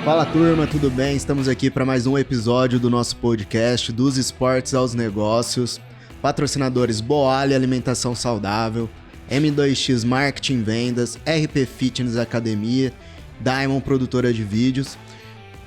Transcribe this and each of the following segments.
Fala turma, tudo bem? Estamos aqui para mais um episódio do nosso podcast Dos Esportes aos Negócios. Patrocinadores Boali Alimentação Saudável, M2X Marketing Vendas, RP Fitness Academia, Diamond Produtora de Vídeos.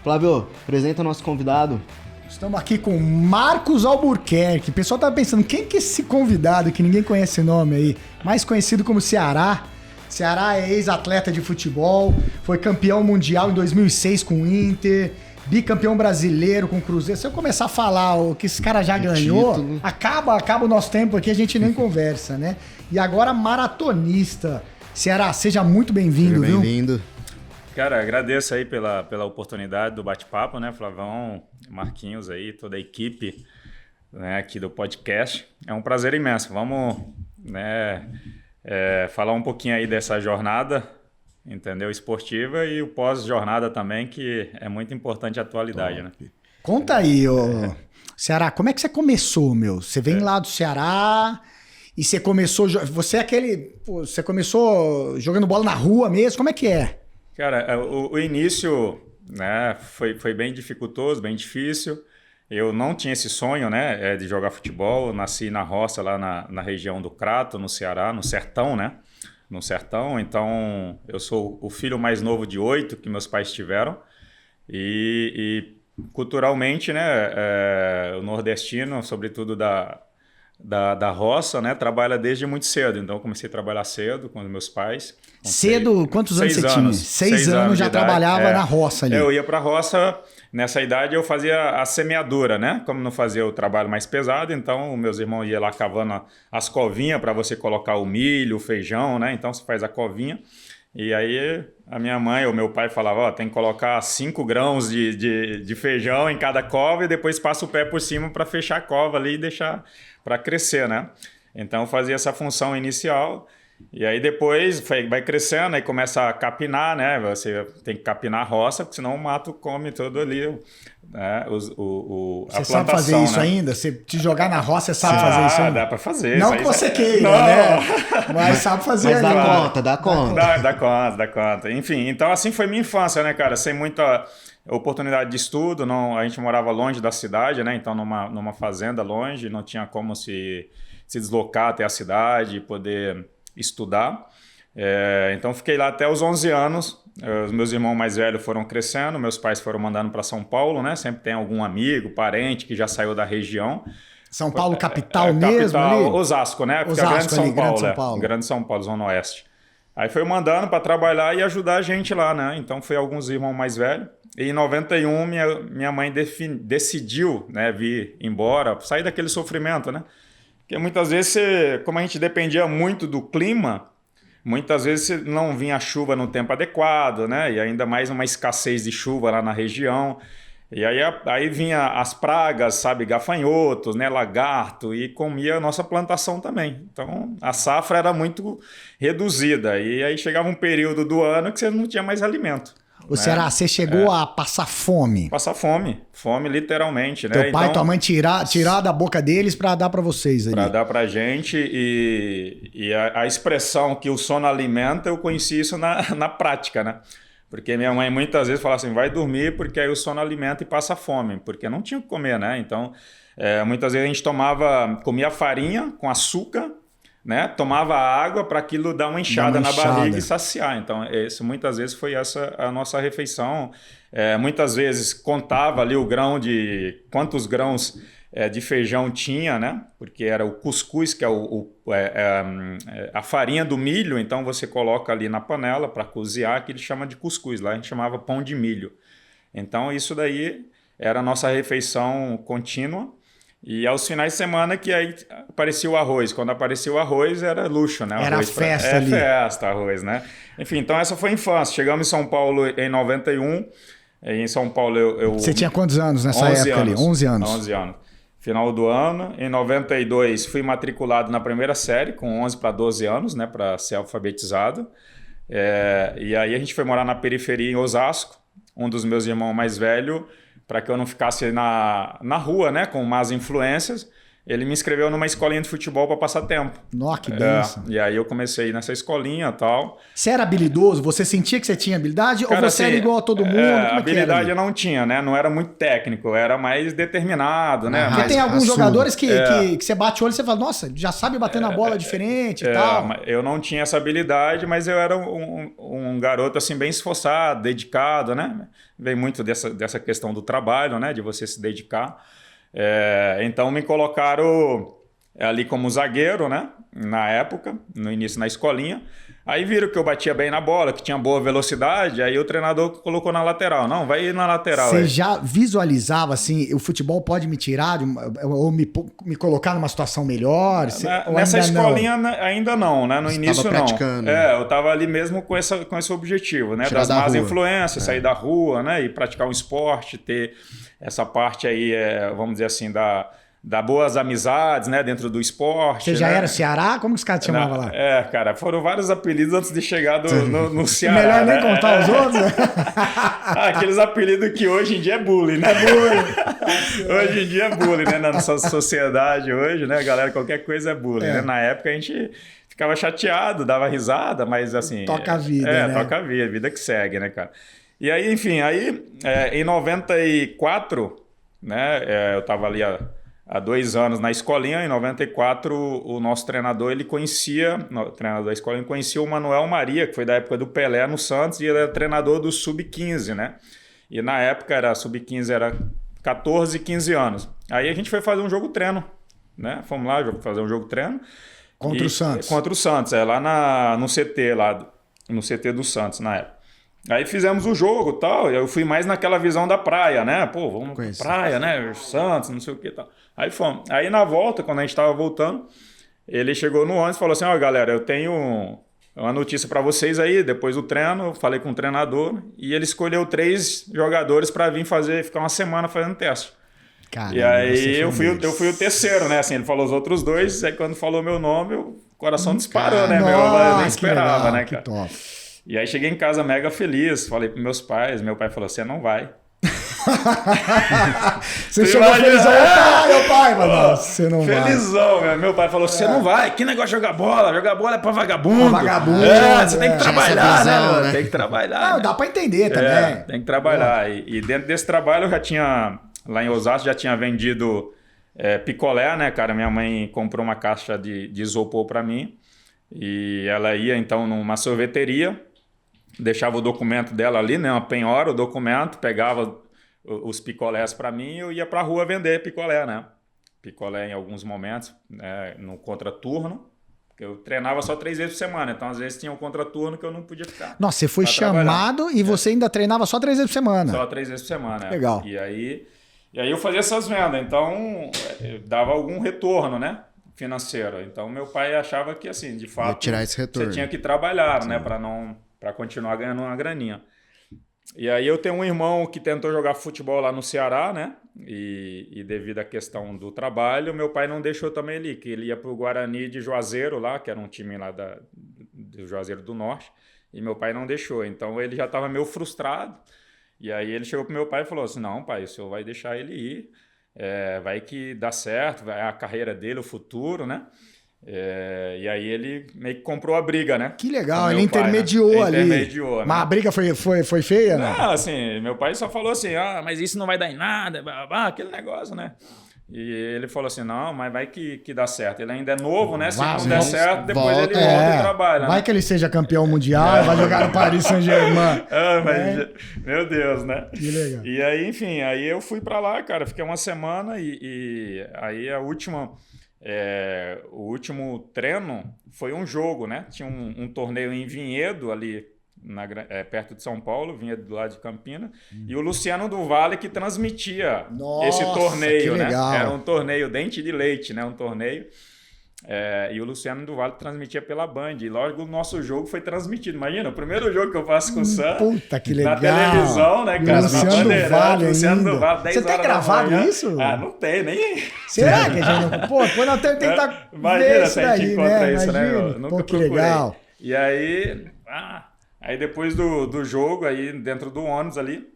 Flávio, apresenta o nosso convidado. Estamos aqui com Marcos Albuquerque. O pessoal tá pensando, quem que é esse convidado que ninguém conhece o nome aí? Mais conhecido como Ceará. Ceará é ex-atleta de futebol, foi campeão mundial em 2006 com o Inter, bicampeão brasileiro com o Cruzeiro. Se eu começar a falar o que esse cara já ganhou, acaba o nosso tempo aqui, a gente nem conversa, né? E agora maratonista. Ceará, seja muito bem-vindo, viu? Bem-vindo. Cara, agradeço aí pela oportunidade do bate-papo, né, Flavão, Marquinhos aí, toda a equipe, né, aqui do podcast. É um prazer imenso. Vamos, né, falar um pouquinho aí dessa jornada, entendeu, esportiva e o pós-jornada também, que é muito importante a atualidade, né? Conta aí, Ceará, como é que você começou, meu? Você vem lá do Ceará e você começou... Você começou jogando bola na rua mesmo? Como é que é? Cara, o início, né, foi bem dificultoso, bem difícil. Eu não tinha esse sonho, né, de jogar futebol. Eu nasci na roça, lá na região do Crato, no Ceará, no sertão, né? No sertão. Então, eu sou o filho mais novo de 8 que meus pais tiveram. E culturalmente, né, o nordestino, sobretudo da roça, né, trabalha desde muito cedo. Então, eu comecei a trabalhar cedo com os meus pais. Cedo? Quantos anos você tinha? 6 anos já trabalhava na roça ali. Eu ia para a roça, nessa idade eu fazia a semeadura, né? Como não fazia o trabalho mais pesado, então meus irmãos iam lá cavando as covinhas para você colocar o milho, o feijão, né? Então você faz a covinha. E aí a minha mãe ou meu pai falava, tem que colocar 5 grãos de feijão em cada cova e depois passa o pé por cima para fechar a cova ali e deixar para crescer, né? Então eu fazia essa função inicial. E aí depois vai crescendo, aí começa a capinar, né? Você tem que capinar a roça, porque senão o mato come todo ali, né? Você sabe fazer isso, né? Ainda? Você te jogar na roça, você sabe fazer isso ainda? Dá pra fazer. Não que você queira, né? Mas sabe fazer ainda. Mas dá conta. Dá conta. Enfim, então assim foi minha infância, né, cara? Sem muita oportunidade de estudo, a gente morava longe da cidade, né? Então numa fazenda longe, não tinha como se deslocar até a cidade e poder estudar. Então fiquei lá até os 11 anos. Os meus irmãos mais velhos foram crescendo, meus pais foram mandando para São Paulo, né? Sempre tem algum amigo, parente que já saiu da região. São Paulo capital mesmo? Capital, ali? Osasco, né? Porque Osasco, Grande São Paulo. Grande São Paulo, Zona Oeste. Aí foi mandando para trabalhar e ajudar a gente lá, né? Então foi alguns irmãos mais velhos. E em 91 minha mãe decidiu, né, vir embora, sair daquele sofrimento, né? Porque muitas vezes, como a gente dependia muito do clima, muitas vezes não vinha chuva no tempo adequado, né? E ainda mais uma escassez de chuva lá na região. E aí vinha as pragas, sabe, gafanhotos, né, lagarto, e comia a nossa plantação também. Então a safra era muito reduzida. E aí chegava um período do ano que você não tinha mais alimento. Ô, Ceará, você chegou a passar fome? Passar fome literalmente, né? Teu pai e tua mãe tirar da boca deles pra dar pra vocês ali. Pra dar pra gente e a expressão que o sono alimenta, eu conheci isso na prática, né? Porque minha mãe muitas vezes falava assim, vai dormir porque aí o sono alimenta e passa fome, porque não tinha o que comer, né? Então, muitas vezes a gente comia farinha com açúcar, né? Tomava água para aquilo dar uma enxada na barriga e saciar. Então, muitas vezes foi essa a nossa refeição. Muitas vezes contava ali quantos grãos de feijão tinha, né? Porque era o cuscuz, que é a farinha do milho. Então, você coloca ali na panela para cozinhar, que ele chama de cuscuz. Lá a gente chamava pão de milho. Então, isso daí era a nossa refeição contínua. E aos finais de semana que aí aparecia o arroz. Quando aparecia o arroz era luxo, né? Era festa ali. Festa, arroz, né? Enfim, então essa foi a infância. Chegamos em São Paulo em 91. Em São Paulo eu... Você tinha quantos anos nessa época ali? 11 anos. 11 anos. Final do ano. Em 92 fui matriculado na primeira série, com 11 para 12 anos, né? Para ser alfabetizado. E aí a gente foi morar na periferia em Osasco. Um dos meus irmãos mais velhos, para que eu não ficasse na rua, né, com más influências, ele me inscreveu numa escolinha de futebol para passar tempo. Nossa, que benção. E aí eu comecei nessa escolinha e tal. Você era habilidoso? Você sentia que você tinha habilidade? Cara, ou você assim, era igual a todo mundo? Como habilidade eu não tinha, né? Não era muito técnico, eu era mais determinado, né? Porque Mas tem alguns jogadores que você bate o olho e você fala, nossa, já sabe bater na bola diferente e tal. Eu não tinha essa habilidade, mas eu era um garoto assim bem esforçado, dedicado, né? Vem muito dessa questão do trabalho, né? De você se dedicar. Então me colocaram ali como zagueiro, né? Na época, no início na escolinha. Aí viram que eu batia bem na bola, que tinha boa velocidade, aí o treinador colocou na lateral. Não, vai ir na lateral. Você já visualizava assim, o futebol pode me tirar ou me colocar numa situação melhor? Nessa escolinha ainda não, né? No início não. Praticando. Eu tava ali mesmo com esse objetivo, né? Das más influências, sair da rua, né? E praticar um esporte, ter essa parte aí, vamos dizer assim, da boas amizades, né, dentro do esporte. Você já era Ceará? Como que os caras te chamavam lá? Cara, foram vários apelidos antes de chegar no Ceará. Melhor nem contar os outros? Aqueles apelidos que hoje em dia é bullying, né? Hoje em dia é bullying, né? Na nossa sociedade hoje, né, galera, qualquer coisa é bullying, né? Na época a gente ficava chateado, dava risada, mas assim... Toca a vida, né? Toca a vida que segue, né, cara? E aí, enfim, em 94, né, eu tava ali há 2 anos na escolinha. Em 94, o nosso treinador, o treinador da escolinha conhecia o Manuel Maria, que foi da época do Pelé no Santos, e ele era treinador do Sub-15, né? E na época, Sub-15 era 14 e 15 anos. Aí a gente foi fazer um jogo-treino, né? Fomos lá fazer um jogo-treino. Contra o Santos. Contra o Santos, lá no CT, no CT do Santos, na época. Aí fizemos o jogo e tal, e eu fui mais naquela visão da praia, né? Pô, vamos pra praia, né? Santos, não sei o que e tal. Aí fomos. Aí na volta, quando a gente tava voltando, ele chegou no ônibus e falou assim, galera, eu tenho uma notícia pra vocês aí. Depois do treino, eu falei com o treinador e ele escolheu 3 jogadores pra vir ficar uma semana fazendo teste. Caramba, e aí eu fui o terceiro, né? Assim, ele falou os outros 2, aí quando falou meu nome, o coração disparou, né? Eu nem esperava, legal, né, cara? Que top. E aí cheguei em casa mega feliz, falei pros meus pais, meu pai falou, você não vai. Você chegou felizão, meu pai, mas você não vai. Felizão, meu pai falou, você não vai, que negócio de jogar bola é pra vagabundo. Você tem que trabalhar, visão, né? Tem que trabalhar. Não, dá pra entender também. Tem que trabalhar. E dentro desse trabalho eu já tinha, lá em Osasco, já tinha vendido picolé, né, cara? Minha mãe comprou uma caixa de isopor pra mim. E ela ia então numa sorveteria, deixava o documento dela ali, né, uma penhora, o documento, pegava os picolés para mim e eu ia para a rua vender picolé, né? Picolé em alguns momentos, né, no contraturno, porque eu treinava só 3 vezes por semana, então às vezes tinha um contraturno que eu não podia ficar. Nossa, você foi chamado e você ainda treinava só 3 vezes por semana? Só 3 vezes por semana, Legal. E aí eu fazia essas vendas, então dava algum retorno, né? Financeiro. Então meu pai achava que assim, de fato, tirar esse retorno. Você tinha que trabalhar, né, para continuar ganhando uma graninha. E aí eu tenho um irmão que tentou jogar futebol lá no Ceará, né? E devido à questão do trabalho, meu pai não deixou também ele ir, que ele ia pro Guarani de Juazeiro lá, que era um time lá do Juazeiro do Norte, e meu pai não deixou. Então ele já estava meio frustrado. E aí ele chegou pro meu pai e falou assim: "Não, pai, o senhor vai deixar ele ir. Vai que dá certo, vai a carreira dele, o futuro, né?" E aí ele meio que comprou a briga, né? Que legal, ele intermediou ali. Intermediou, né? Mas a briga foi feia, né? Não, assim, meu pai só falou assim, mas isso não vai dar em nada, aquele negócio, né? E ele falou assim, não, mas vai que dá certo. Ele ainda é novo, né? Se não der certo, depois ele volta e trabalha. Vai que ele seja campeão mundial, vai jogar no Paris Saint-Germain. Meu Deus, né? Que legal. E aí, enfim, aí eu fui pra lá, cara, fiquei uma semana e aí o último treino foi um jogo, né? Tinha um torneio em Vinhedo, ali perto de São Paulo, Vinhedo do lado de Campinas, e o Luciano do Vale que transmitia esse torneio, né? Era um torneio dente de leite, né? Um torneio. E o Luciano do Vale transmitia pela Band. E logo o nosso jogo foi transmitido. Imagina, o primeiro jogo que eu faço com o Sam. Puta, que legal. Na televisão, né, cara? Luciano do Vale. Luciano do Vale, 10 Você tem gravado isso? Não tem, nem. Será que a gente não. Pô, quando eu tentar. Imagina se a gente encontra isso, né? Eu nunca que procurei. Legal. E aí. Aí depois do jogo, aí dentro do ônibus ali,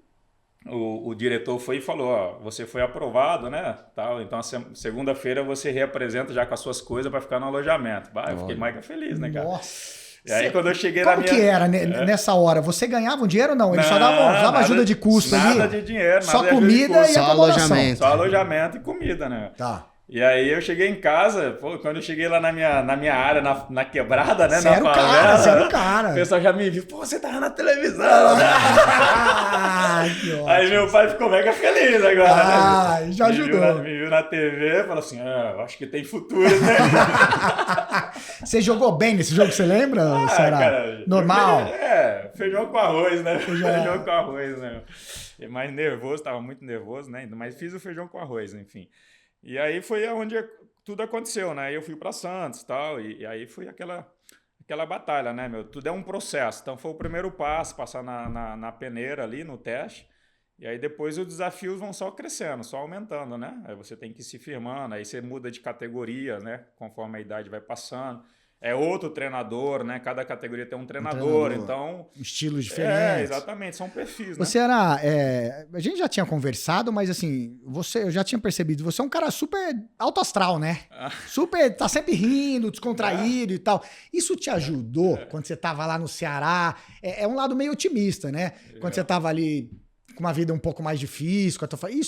o diretor foi e falou, ó, você foi aprovado, né? Tal, então, segunda-feira você reapresenta já com as suas coisas para ficar no alojamento. Eu fiquei mais que feliz, né, cara? Nossa. E aí, quando eu cheguei Como na minha... que era nessa hora? Você ganhava um dinheiro ou não? Ele só dava ajuda de custo ali? Nada de dinheiro, só nada de comida custo. e acomodação. Só alojamento e comida, né? Tá. E aí eu cheguei em casa, quando eu cheguei lá na minha área, na quebrada, né? Você era o cara. O pessoal já me viu, você tava na televisão. Que ótimo. Aí meu pai ficou mega feliz agora. Né? Já ajudou. Me viu na TV, falou assim, eu acho que tem futuro, né? Você jogou bem nesse jogo, você lembra, Ceará? Cara, normal? Feijão com arroz, né? Feijão com arroz, né? E mais nervoso, tava muito nervoso, né? Mas fiz o feijão com arroz, enfim. E aí foi onde tudo aconteceu, né? Eu fui para Santos tal, e aí foi aquela batalha, né, meu? Tudo é um processo. Então foi o primeiro passo, passar na peneira ali, no teste. E aí depois os desafios vão só crescendo, só aumentando, né? Aí você tem que ir se firmando, aí você muda de categoria, né? Conforme a idade vai passando. É outro treinador, né? Cada categoria tem um treinador, então... Estilos diferentes. Exatamente, são perfis, né? Você era... a gente já tinha conversado, mas assim, eu já tinha percebido, você é um cara super alto astral, né? Super, tá sempre rindo, descontraído e tal. Isso te ajudou quando você tava lá no Ceará? É um lado meio otimista, né? Quando você tava ali com uma vida um pouco mais difícil,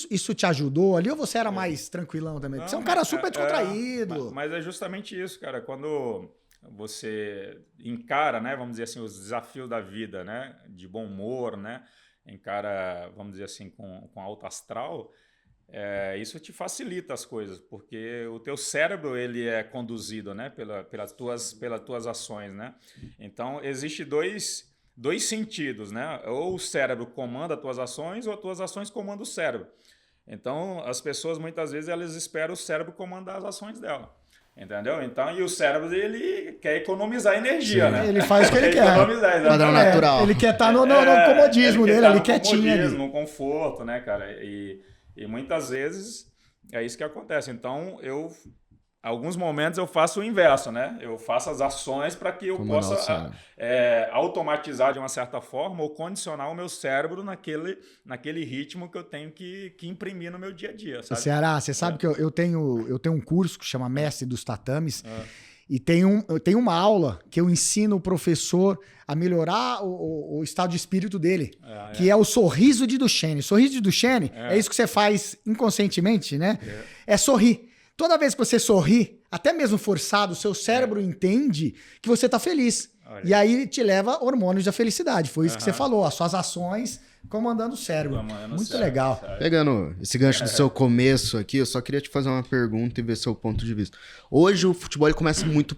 isso te ajudou ali ou você era mais tranquilão também? Porque você é um cara super descontraído. Mas é justamente isso, cara. Quando você encara, né, vamos dizer assim, os desafios da vida, né, de bom humor, né, encara, vamos dizer assim, com alto astral, isso te facilita as coisas, porque o teu cérebro ele é conduzido, né, pelas tuas ações, né. Então existe dois sentidos, né, ou o cérebro comanda as tuas ações ou as tuas ações comandam o cérebro. Então as pessoas muitas vezes elas esperam o cérebro comandar as ações dela. Entendeu? Então, e o cérebro, ele quer economizar energia, né? Ele faz o que ele quer. Padrão natural. Ele quer estar no comodismo dele, ali quietinho. No conforto, né, cara? E muitas vezes é isso que acontece. Então, alguns momentos eu faço o inverso, né? Eu faço as ações para que eu possa automatizar de uma certa forma ou condicionar o meu cérebro naquele ritmo que eu tenho que imprimir no meu dia a dia, sabe? Ceará, você sabe que eu tenho um curso que chama Mestre dos Tatames e tem uma aula que eu ensino o professor a melhorar o estado de espírito dele, que é o sorriso de Duchenne. Sorriso de Duchenne é isso que você faz inconscientemente, né? É sorrir. Toda vez que você sorri, até mesmo forçado, o seu cérebro entende que você está feliz. Olha. E aí te leva hormônios da felicidade. Foi isso que você falou, as suas ações comandando o cérebro. Muito legal. Pegando esse gancho do seu começo aqui, eu só queria te fazer uma pergunta e ver seu ponto de vista. Hoje o futebol ele começa muito...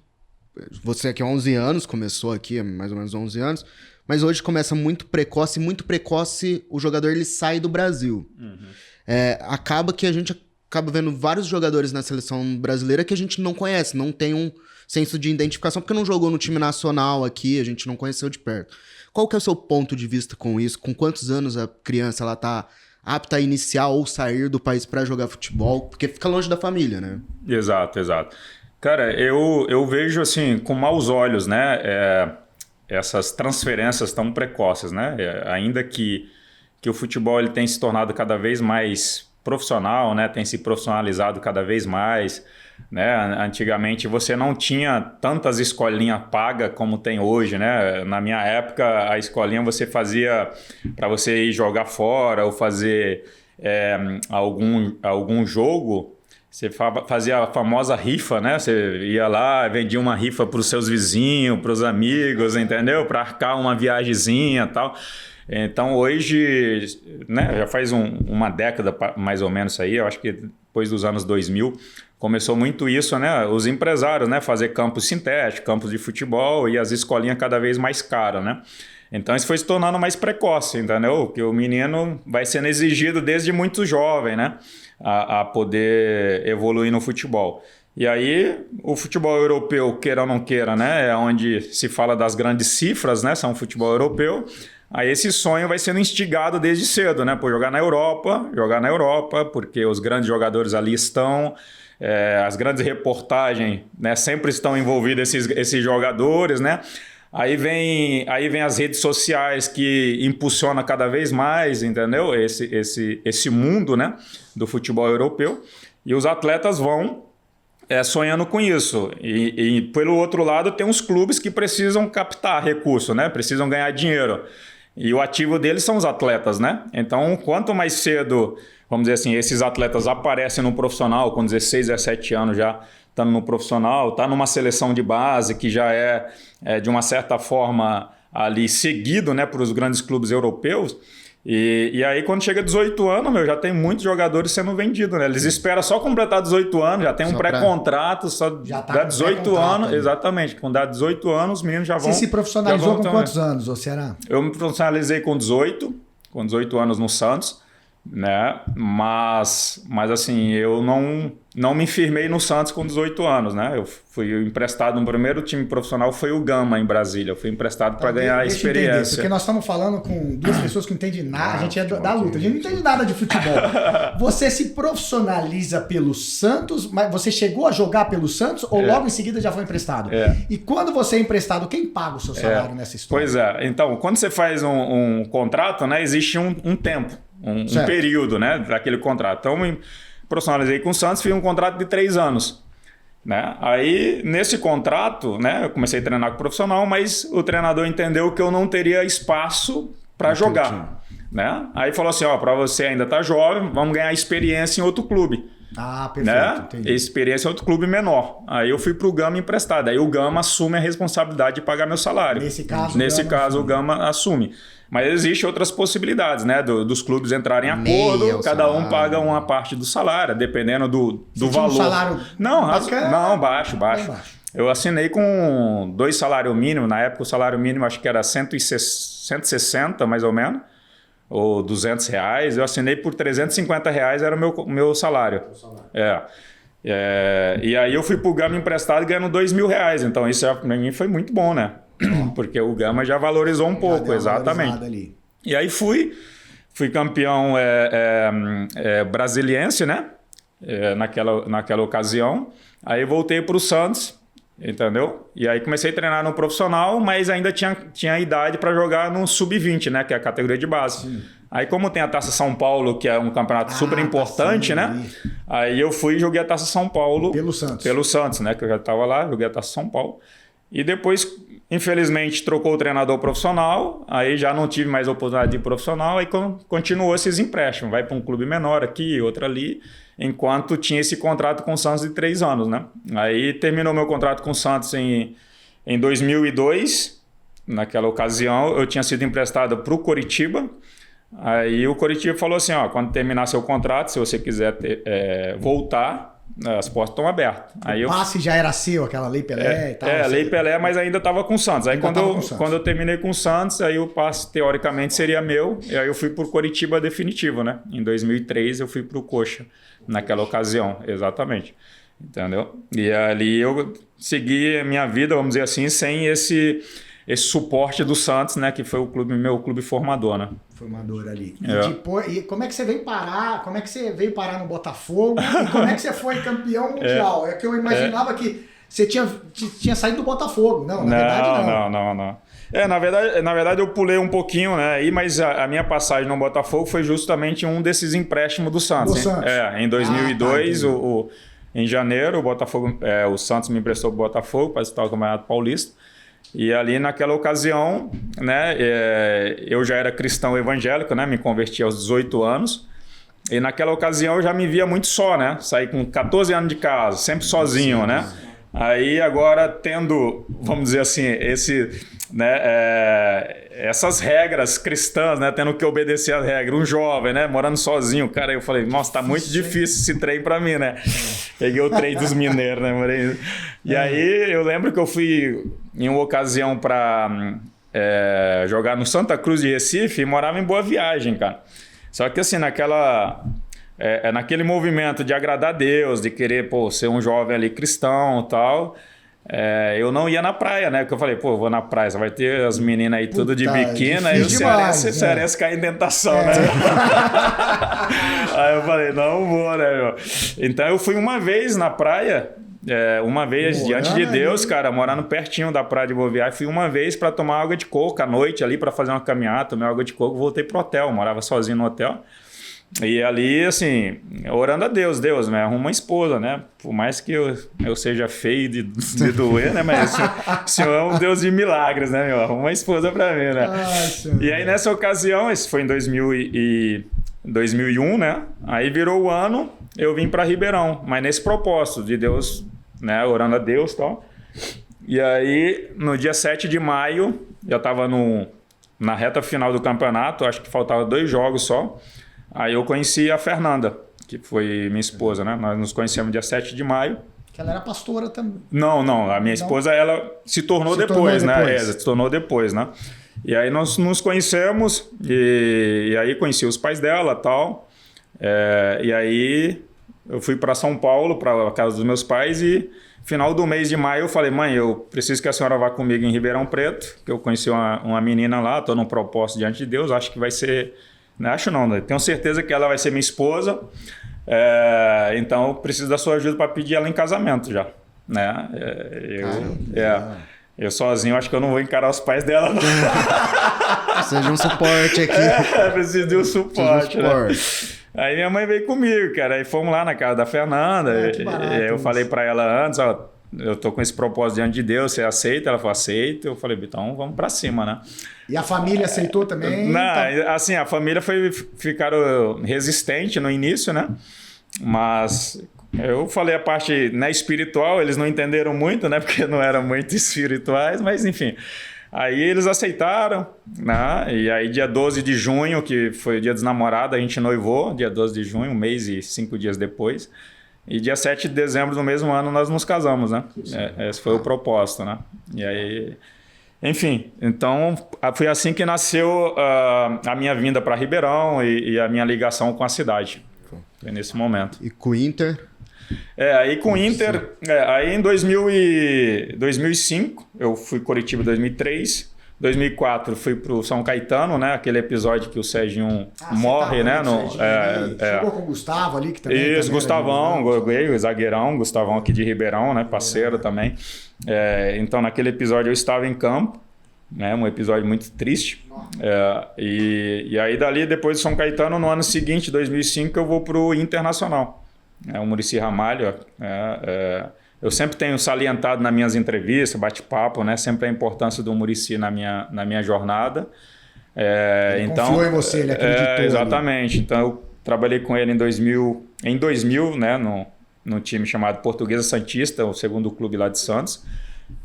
Você aqui há 11 anos, começou aqui há mais ou menos 11 anos, mas hoje começa muito precoce o jogador ele sai do Brasil. Acaba que a gente... acaba vendo vários jogadores na seleção brasileira que a gente não conhece, não tem um senso de identificação, porque não jogou no time nacional aqui, a gente não conheceu de perto. Qual que é o seu ponto de vista com isso? Com quantos anos a criança ela tá apta a iniciar ou sair do país para jogar futebol? Porque fica longe da família, né? Exato. Cara, eu vejo assim, com maus olhos, né? Essas transferências tão precoces, né? Ainda que o futebol ele tem se tornado cada vez mais profissional, né? Tem se profissionalizado cada vez mais, né? Antigamente você não tinha tantas escolinhas pagas como tem hoje, né? Na minha época a escolinha você fazia para você ir jogar fora ou fazer algum jogo, você fazia a famosa rifa, né? Você ia lá, vendia uma rifa para os seus vizinhos, para os amigos, entendeu? Para arcar uma viagemzinha e tal. Então hoje, né, já faz uma década mais ou menos aí, eu acho que depois dos anos 2000, começou muito isso, né, os empresários, né, fazer campos sintéticos, campos de futebol e as escolinhas cada vez mais caras, né. Então isso foi se tornando mais precoce, entendeu? Que o menino vai sendo exigido desde muito jovem, né, a poder evoluir no futebol. E aí, o futebol europeu, queira ou não queira, né, é onde se fala das grandes cifras, né, são o futebol europeu. Aí esse sonho vai sendo instigado desde cedo, né? Por jogar na Europa, porque os grandes jogadores ali estão, as grandes reportagens, né, sempre estão envolvidos esses jogadores, né? Aí vem as redes sociais que impulsiona cada vez mais, entendeu? Esse mundo, né, do futebol europeu. E os atletas vão sonhando com isso. E pelo outro lado, tem uns clubes que precisam captar recurso, né? Precisam ganhar dinheiro. E o ativo deles são os atletas, né? Então, quanto mais cedo, vamos dizer assim, esses atletas aparecem no profissional, com 16, 17 anos já estando no profissional, está numa seleção de base que já é de uma certa forma ali seguido, né, para os grandes clubes europeus. E aí quando chega 18 anos, já tem muitos jogadores sendo vendidos, né? Eles esperam só completar 18 anos, já tem um pré-contrato, só já tá dá 18 anos, ali. Exatamente, quando dá 18 anos, os meninos já vão... Você se profissionalizou com quantos anos, ô Ceará? Eu me profissionalizei com 18 anos no Santos, né? Mas assim, eu não me firmei no Santos com 18 anos, né? Eu fui emprestado no primeiro time profissional, foi o Gama em Brasília. Eu fui emprestado para ganhar experiência. Entender, porque nós estamos falando com duas pessoas que não entendem nada, a gente é da luta, a gente não entende nada de futebol. Você se profissionaliza pelo Santos, mas você chegou a jogar pelo Santos ou logo em seguida já foi emprestado? E quando você é emprestado, quem paga o seu salário nessa história? Pois é, então, quando você faz um contrato, né, existe um tempo. Um período, né, daquele contrato. Então, me profissionalizei com o Santos, fiz um contrato de 3 anos. Né? Aí, nesse contrato, né, eu comecei a treinar com o profissional, mas o treinador entendeu que eu não teria espaço para jogar. Né? Aí falou assim, para você ainda tá jovem, vamos ganhar experiência em outro clube. Ah, perfeito. Né? Entendi. Experiência em outro clube menor. Aí eu fui pro Gama emprestado. Aí o Gama assume a responsabilidade de pagar meu salário. Nesse caso, o Gama assume. Mas existem outras possibilidades, né? Dos clubes entrarem em acordo, cada um paga uma parte do salário, dependendo do valor. Um salário não, baixo. Eu assinei com 2 salários mínimos. Na época o salário mínimo acho que era 160 mais ou menos, ou R$200. Eu assinei por R$350, era o meu salário. E aí eu fui pro Gama emprestado ganhando R$2.000. Então isso para mim foi muito bom, né? Porque o Gama já valorizou um pouco, exatamente. Ali. E aí fui campeão brasiliense, né? Naquela ocasião. Aí voltei para o Santos, entendeu? E aí comecei a treinar no profissional, mas ainda tinha idade para jogar no sub-20, né? Que é a categoria de base. Sim. Aí como tem a Taça São Paulo, que é um campeonato super importante, né? Aí eu fui e joguei a Taça São Paulo. Pelo Santos, né? Que eu já estava lá, joguei a Taça São Paulo. E depois, infelizmente, trocou o treinador profissional, aí já não tive mais oportunidade de profissional, aí continuou esses empréstimos, vai para um clube menor aqui, outro ali, enquanto tinha esse contrato com o Santos de 3 anos, né? Aí terminou meu contrato com o Santos em 2002, naquela ocasião eu tinha sido emprestado para o Coritiba, aí o Coritiba falou assim, quando terminar seu contrato, se você quiser voltar, as portas estão abertas. O passe já era seu, aquela Lei Pelé e tal? Lei Pelé, mas ainda estava com o Santos. Aí quando eu terminei com o Santos, aí o passe teoricamente seria meu, e aí eu fui por Coritiba definitivo, né? Em 2003 eu fui pro Coxa, naquela ocasião, exatamente. Entendeu? E ali eu segui a minha vida, vamos dizer assim, sem esse suporte do Santos, né? Que foi meu clube formador, né? Formador ali. E como é que você veio parar? Como é que você veio parar no Botafogo? E como é que você foi campeão mundial? É que eu imaginava que você tinha saído do Botafogo. Não, na verdade não. Não. Na verdade eu pulei um pouquinho, né? Mas a minha passagem no Botafogo foi justamente um desses empréstimos do Santos. Em 2002, em janeiro, o Santos me emprestou pro Botafogo para disputar o Campeonato Paulista. E ali naquela ocasião, né, eu já era cristão evangélico, né, me converti aos 18 anos. E naquela ocasião eu já me via muito só, né? Saí com 14 anos de casa, sempre sozinho, né? Aí agora tendo, vamos dizer assim, essas regras cristãs, né? Tendo que obedecer às regras. Um jovem, né? Morando sozinho. Cara, eu falei, nossa, tá muito difícil esse trem pra mim, né? Peguei o trem dos mineiros, né? E aí eu lembro que eu fui em uma ocasião pra jogar no Santa Cruz de Recife e morava em Boa Viagem, cara. Só que assim, naquele movimento de agradar a Deus, de querer ser um jovem ali cristão e tal, eu não ia na praia, né? Porque eu falei, vou na praia, vai ter as meninas aí tudo de biquíni, aí o cearense cai em tentação, né? Aí eu falei, não vou, né, meu? Então eu fui uma vez na praia, uma vez, diante de Deus, cara, morando pertinho da praia de Boa Viagem, fui uma vez para tomar água de coco à noite ali, para fazer uma caminhada, tomei água de coco, voltei pro hotel, morava sozinho no hotel. E ali, assim, orando a Deus, né? Arruma uma esposa, né? Por mais que eu seja feio de doer, né? Mas o Senhor é um Deus de milagres, né, meu? Arruma uma esposa pra mim, né? E aí, nessa ocasião, isso foi em 2001, né? Aí virou o ano, eu vim pra Ribeirão, mas nesse propósito de Deus, né? Orando a Deus e tal. E aí, no dia 7 de maio, eu tava na reta final do campeonato, acho que faltava 2 jogos só. Aí eu conheci a Fernanda, que foi minha esposa, né? Nós nos conhecemos dia 7 de maio. Que ela era pastora também. Não. A minha esposa, ela se tornou depois, né? Se tornou depois, né? E aí nós nos conhecemos e aí conheci os pais dela e tal. E aí eu fui para São Paulo, para a casa dos meus pais e final do mês de maio eu falei, mãe, eu preciso que a senhora vá comigo em Ribeirão Preto, que eu conheci uma menina lá, estou num propósito diante de Deus, acho que vai ser... Não acho não, né? Tenho certeza que ela vai ser minha esposa, então eu preciso da sua ajuda para pedir ela em casamento já, né? Eu sozinho acho que eu não vou encarar os pais dela, não. Seja um suporte aqui. Preciso de um suporte, né? Aí minha mãe veio comigo, cara, aí fomos lá na casa da Fernanda, eu falei para ela antes, ó, eu tô com esse propósito diante de Deus, você aceita? Ela falou, aceito. Eu falei, então vamos para cima, né? E a família aceitou também? Não, assim, a família ficaram resistente no início, né? Mas eu falei a parte, né, espiritual, eles não entenderam muito, né? Porque não eram muito espirituais, mas enfim. Aí eles aceitaram, né? E aí dia 12 de junho, que foi o dia dos namorados, a gente noivou, dia 12 de junho, 1 mês e 5 dias depois. E dia 7 de dezembro do mesmo ano nós nos casamos, né? Esse foi o propósito, né? E aí... Enfim, então foi assim que nasceu a minha vinda para Ribeirão e a minha ligação com a cidade. Foi nesse momento. E com o Inter? Aí com o Inter, aí em 2005, eu fui Coritiba em 2003, 2004 fui pro São Caetano, né? Aquele episódio que o Serginho morre, né? Chegou com o Gustavo ali, que também... Isso, Gustavão, o zagueirão, Gustavão aqui de Ribeirão, né? Parceiro também. Então, naquele episódio eu estava em campo, né? Um episódio muito triste. E aí dali, depois do São Caetano, no ano seguinte, 2005, eu vou pro Internacional. O Muricy Ramalho, eu sempre tenho salientado nas minhas entrevistas, bate-papo, né? Sempre a importância do Muricy na minha jornada. Ele confiou em você, ele acreditou. Exatamente. Ali. Então, eu trabalhei com ele em 2000, né? No time chamado Portuguesa Santista, o segundo clube lá de Santos.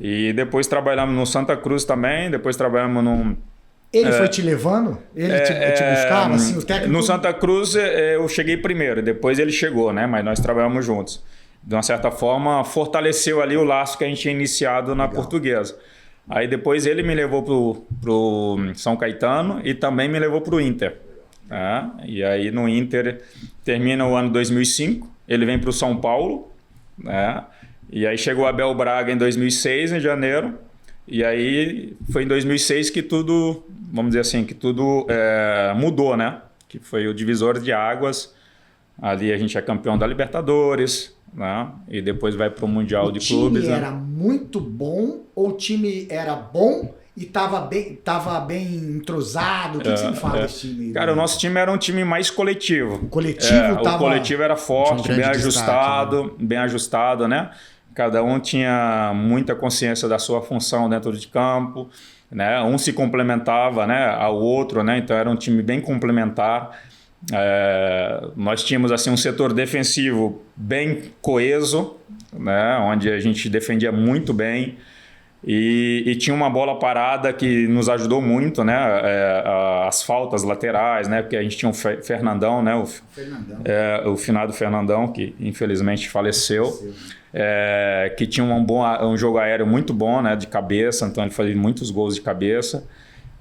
E depois trabalhamos no Santa Cruz também, depois trabalhamos num... Ele foi te levando? Ele te buscava? Assim, o técnico... No Santa Cruz eu cheguei primeiro, depois ele chegou, né? Mas nós trabalhamos juntos. De uma certa forma, fortaleceu ali o laço que a gente tinha iniciado na Portuguesa. Aí depois ele me levou pro São Caetano e também me levou pro Inter. E aí no Inter termina o ano 2005, ele vem pro São Paulo, né? E aí chegou o Abel Braga em 2006, em janeiro. E aí foi em 2006 que tudo, vamos dizer assim, que tudo mudou, né? Que foi o divisor de águas. Ali a gente é campeão da Libertadores, né? E depois vai para o Mundial de Clubes. O time era muito bom ou o time era bom e estava bem entrosado? O que você me fala desse time? Cara, o nosso time era um time mais coletivo. O coletivo O coletivo era forte, bem ajustado, destaque, né? Bem ajustado, né? Cada um tinha muita consciência da sua função dentro de campo, né? Um se complementava, né, ao outro, né? Então era um time bem complementar. Nós tínhamos assim um setor defensivo bem coeso, né? Onde a gente defendia muito bem e tinha uma bola parada que nos ajudou muito, né? As faltas laterais, né? Porque a gente tinha um Fernandão, né? O finado Fernandão, que infelizmente faleceu. Que tinha um jogo aéreo muito bom, né? De cabeça, então ele fazia muitos gols de cabeça.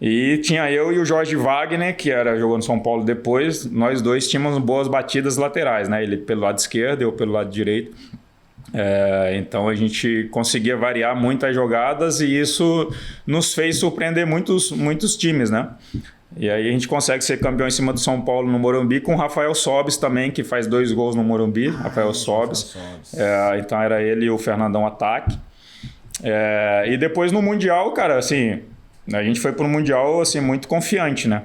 E tinha eu e o Jorge Wagner, que jogou no São Paulo depois. Nós dois tínhamos boas batidas laterais, né? Ele pelo lado esquerdo, eu pelo lado direito. Então a gente conseguia variar muitas jogadas e isso nos fez surpreender muitos times, né? E aí a gente consegue ser campeão em cima do São Paulo no Morumbi com o Rafael Sobis também, que faz 2 gols no Morumbi. Rafael Sobis. Então era ele e o Fernandão Ataque. E depois no Mundial, cara, assim, a gente foi pro Mundial assim, muito confiante, né?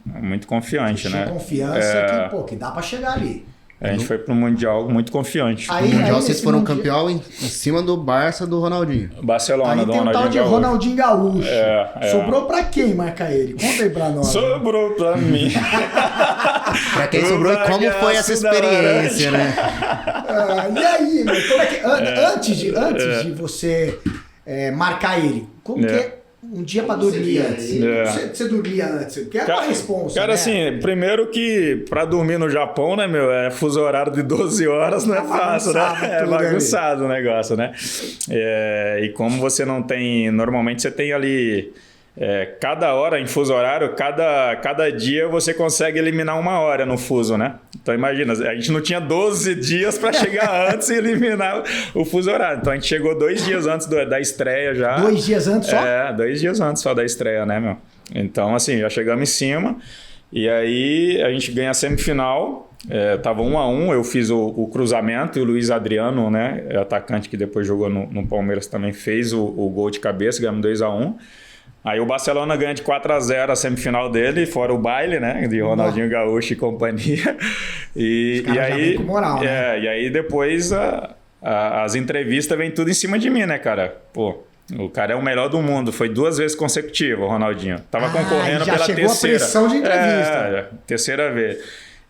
Muito confiante, né? Confiança que dá pra chegar ali. A gente foi pro Mundial muito confiante. No Mundial vocês foram campeão em cima do Barça do Ronaldinho. Barcelona, do Ronaldinho. Aí tem um tal de Ronaldinho Gaúcho. Sobrou pra quem marcar ele? Conta aí pra nós. Sobrou pra mim. Pra quem sobrou e como foi essa experiência, né? E aí, meu, como é que... Antes de você marcar ele, como que é? Um dia pra dormir antes. Você dormia antes? Porque é uma responsa, cara, né? assim, primeiro que pra dormir no Japão, né, meu, fuso horário de 12 horas não é fácil, né? É bagunçado o negócio, né? E como você não tem... Normalmente você tem ali... cada hora em fuso horário, cada dia você consegue eliminar 1 hora no fuso, né? Então imagina, a gente não tinha 12 dias para chegar antes e eliminar o fuso horário. Então a gente chegou 2 dias antes da estreia já. 2 dias antes só? 2 dias antes só da estreia, né, meu? Então assim, já chegamos em cima e aí a gente ganha a semifinal. Tava 1-1, eu fiz o cruzamento e o Luiz Adriano, né, atacante que depois jogou no Palmeiras também, fez o gol de cabeça, ganhamos 2-1. Aí o Barcelona ganha de 4-0 a semifinal dele, fora o baile, né? De Ronaldinho Gaúcho e companhia. E aí, com moral, né? E aí depois as entrevistas vêm tudo em cima de mim, né, cara? Pô, o cara é o melhor do mundo. Foi 2 vezes consecutivo, o Ronaldinho. Tava concorrendo pela terceira. Já chegou a pressão de entrevista. Terceira vez.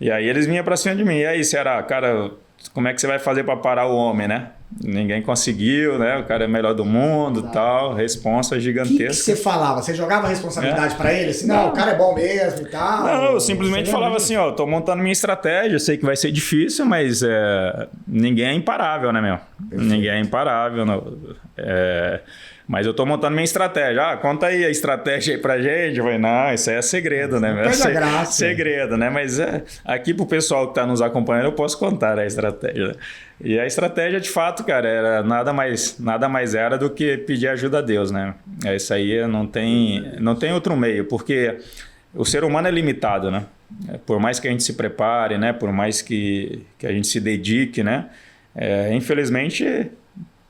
E aí eles vinham pra cima de mim. E aí, Ceará, cara, como é que você vai fazer pra parar o homem, né? Ninguém conseguiu, né? O cara é o melhor do mundo e tal. Responsa gigantesca. O que você falava? Você jogava a responsabilidade pra ele? Assim, não, o cara é bom mesmo e tal? Não, eu simplesmente falava assim, ó, tô montando minha estratégia, sei que vai ser difícil, mas ninguém é imparável, né, meu? Perfeito. Ninguém é imparável. Mas eu tô montando minha estratégia. Conta aí a estratégia aí pra gente. Eu falei, não, isso aí é segredo, né? Graça. Segredo, né? Mas aqui pro pessoal que tá nos acompanhando, eu posso contar a estratégia. Né? E a estratégia, de fato, cara, era nada mais era do que pedir ajuda a Deus, né? Isso aí não tem outro meio, porque o ser humano é limitado, né? Por mais que a gente se prepare, né? Por mais que a gente se dedique, né? Infelizmente...